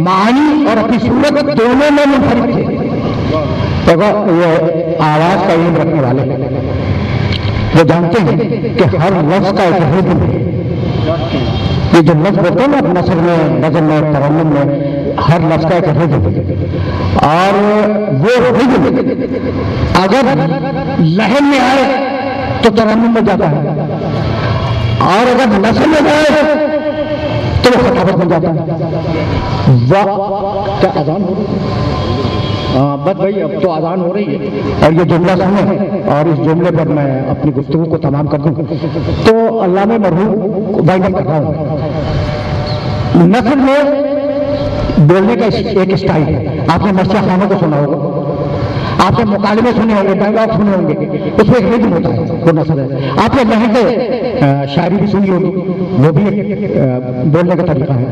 معنی اور اپنی صورت دونوں میں منفرد تھے. دیکھو یہ آواز کا علم رکھنے والے وہ جانتے ہیں کہ ہر لفظ کا ایک حکم ہے. یہ جو لفظ ہوتے ہیں نا نثر میں، نظم میں، ترنم میں، ہر لفظ کا ایک حکم ہے. اور وہ حکم اگر لہن میں آئے تو ترنم میں جاتا ہے، اور اگر نثر میں جائے تو وہ خطابت میں جاتا ہے. کیا اذان بس بھائی اب تو اذان ہو رہی ہے اور یہ جملہ سنیں اور اس جملے پر میں اپنی گفتگو کو تمام کر دوں. تو علامہ مرحوم وائنڈ اپ کر رہا ہوں. نثر میں بولنے کا ایک اسٹائل ہے. آپ نے مرثیہ خانوں کو سنا ہوگا, آپ نے مکالمے سنے ہوں گے, ڈائلاگ سنے ہوں گے, اس میں ایک ریڈم ہوتا ہے, وہ نثر ہے. آپ نے لہجے شاعری بھی سنی ہوگی, وہ بھی ایک بولنے کا طریقہ ہے.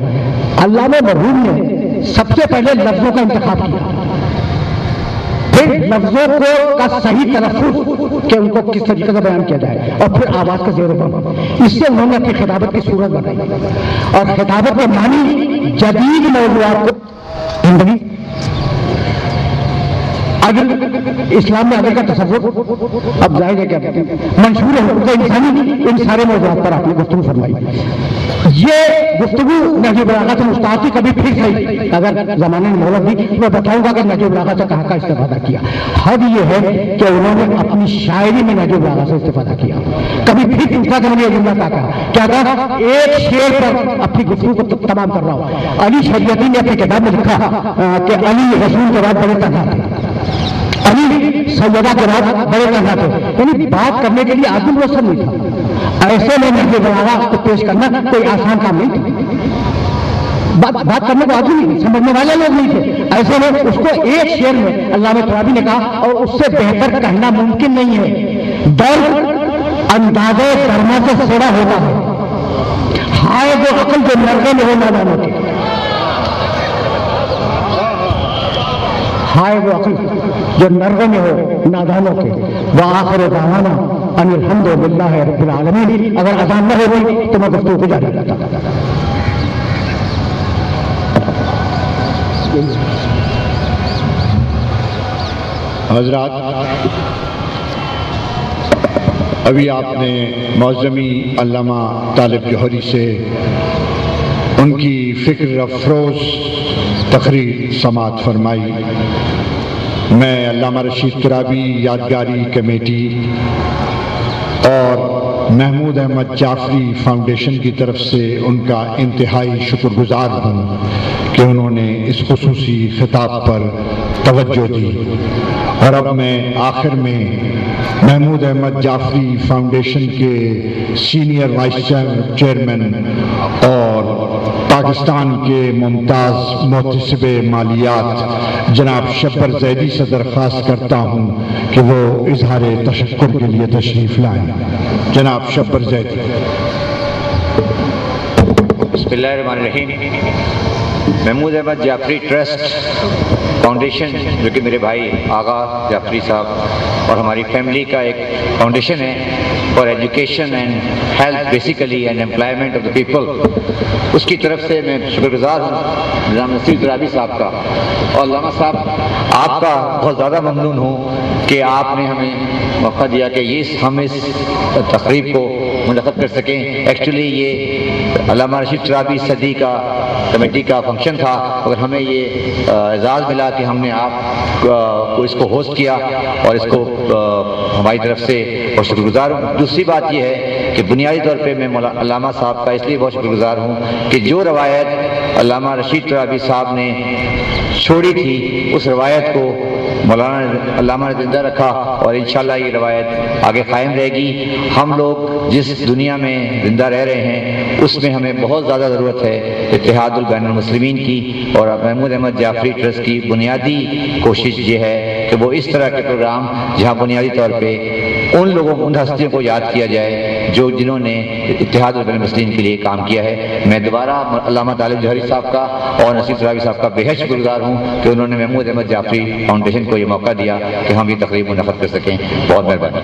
علامہ مرحوم نے سب سے پہلے لفظوں کا انتخاب کیا, پھر لفظوں کو کا صحیح تلفظ کہ ان کو کس طریقے سے بیان کیا جائے, اور پھر آواز کا زیر و بم. اس سے انہوں نے اپنی خطابت کی صورت بنائی, اور خطابت کے معنی جدید موضوعات کو زندگی اگر اسلام میں اگر کا تصور اب ظاہر ہے کہ منشور حقوق انسانی ان سارے موضوعات پر آپ نے گفتگو فرمائی. یہ گفتگو نہج البلاغہ سے مستعفی کبھی پھر صحیح اگر زمانے میں مہلت دی میں بتاؤں گا کہ نہج البلاغہ سے کہاں کا استفادہ کیا. حد یہ ہے کہ انہوں نے اپنی شاعری میں نہج البلاغہ سے استفادہ کیا. کبھی پھر دوسرا کہ میں یہ جملہ کیا کہا, ایک شعر پر اپنی گفتگو کو تمام کر رہا ہوں. علی شریعتی نے اپنی کتاب میں لکھا کہ علی رسول کے بعد بڑے تنہا تھے, علی سیدہ کے بعد بڑے تنہا تھے. یعنی بات کرنے کے لیے آدمی موثر نہیں تھا. ایسے میں نہج البلاغہ کو پیش کرنا کوئی آسان کام نہیں تھا. بات کرنے کو آدمی نہیں, سمجھنے والے لوگ نہیں تھے. ایسے میں اس کو ایک شعر میں علامہ ترابی نے کہا, اور اس سے بہتر کہنا ممکن نہیں ہے, درد اندازے درما سے سڑا ہوتا ہے, ہائے وہ عقل جو نرغے میں ہو نادانوں کے, ہائے وہ عقل جو نرغے میں ہو نادانوں کے. وآخر دعوانا ان الحمد للہ رب العالمین. اگر اذان نہ ہو گئی تو میں گفتگو کو جاری رکھتا. حضرات, ابھی آپ نے معظمی علامہ طالب جوہری سے ان کی فکر افروز تقریر سماعت فرمائی. میں علامہ رشید ترابی یادگاری کمیٹی اور محمود احمد جعفری فاؤنڈیشن کی طرف سے ان کا انتہائی شکر گزار ہوں کہ انہوں نے اس خصوصی خطاب پر توجہ دی. اور اب میں آخر میں محمود احمد جعفری فاؤنڈیشن کے سینئر وائس چیئرمین اور پاکستان کے ممتاز محتسب مالیات جناب شبر زیدی سے درخواست کرتا ہوں کہ وہ اظہار تشکر کے لیے تشریف لائیں. جناب شبر زیدی. بسم اللہ الرحمن الرحیم. محمود احمد جعفری ٹرسٹ فاؤنڈیشن, جو کہ میرے بھائی آغا جعفری صاحب اور ہماری فیملی کا ایک فاؤنڈیشن ہے for education and health basically and employment of the people, اس کی طرف سے میں شکر گزار ہوں علامہ نصیر ترابی صاحب کا. اور علامہ صاحب آپ کا بہت زیادہ ممنون ہوں کہ آپ نے ہمیں موقع دیا کہ ہم اس تقریب کو منعقد کر سکیں. ایکچولی یہ علامہ رشید ترابی صدی کا کمیٹی کا فنکشن تھا, اگر ہمیں یہ اعزاز ملا کہ ہم نے آپ کو اس کو ہوسٹ کیا اور اس کو ہماری طرف سے بہت شکر گزار ہوں. دوسری بات یہ ہے کہ بنیادی طور پہ میں علامہ صاحب کا اس لیے بہت شکر گزار ہوں کہ جو روایت علامہ رشید ترابی صاحب نے چھوڑی تھی اس روایت کو مولانا علامہ نے زندہ رکھا, اور انشاءاللہ یہ روایت آگے قائم رہے گی. ہم لوگ جس دنیا میں زندہ رہ رہے ہیں اس میں ہمیں بہت زیادہ ضرورت ہے اتحاد البین المسلمین کی, اور محمود احمد جعفری ٹرسٹ کی بنیادی کوشش یہ ہے کہ وہ اس طرح کے پروگرام جہاں بنیادی طور پہ ان لوگوں ان ہستیوں کو یاد کیا جائے جنہوں نے اتحاد البین المسلمین کے لیے کام کیا ہے. میں دوبارہ علامہ طالب جوہری صاحب کا اور نصیر ترابی صاحب کا بے حد شکر گزار ہوں کہ انہوں نے محمود احمد جعفری فاؤنڈیشن کو یہ موقع دیا کہ ہم یہ تقریب منعقد کر سکیں. بہت مہربانی.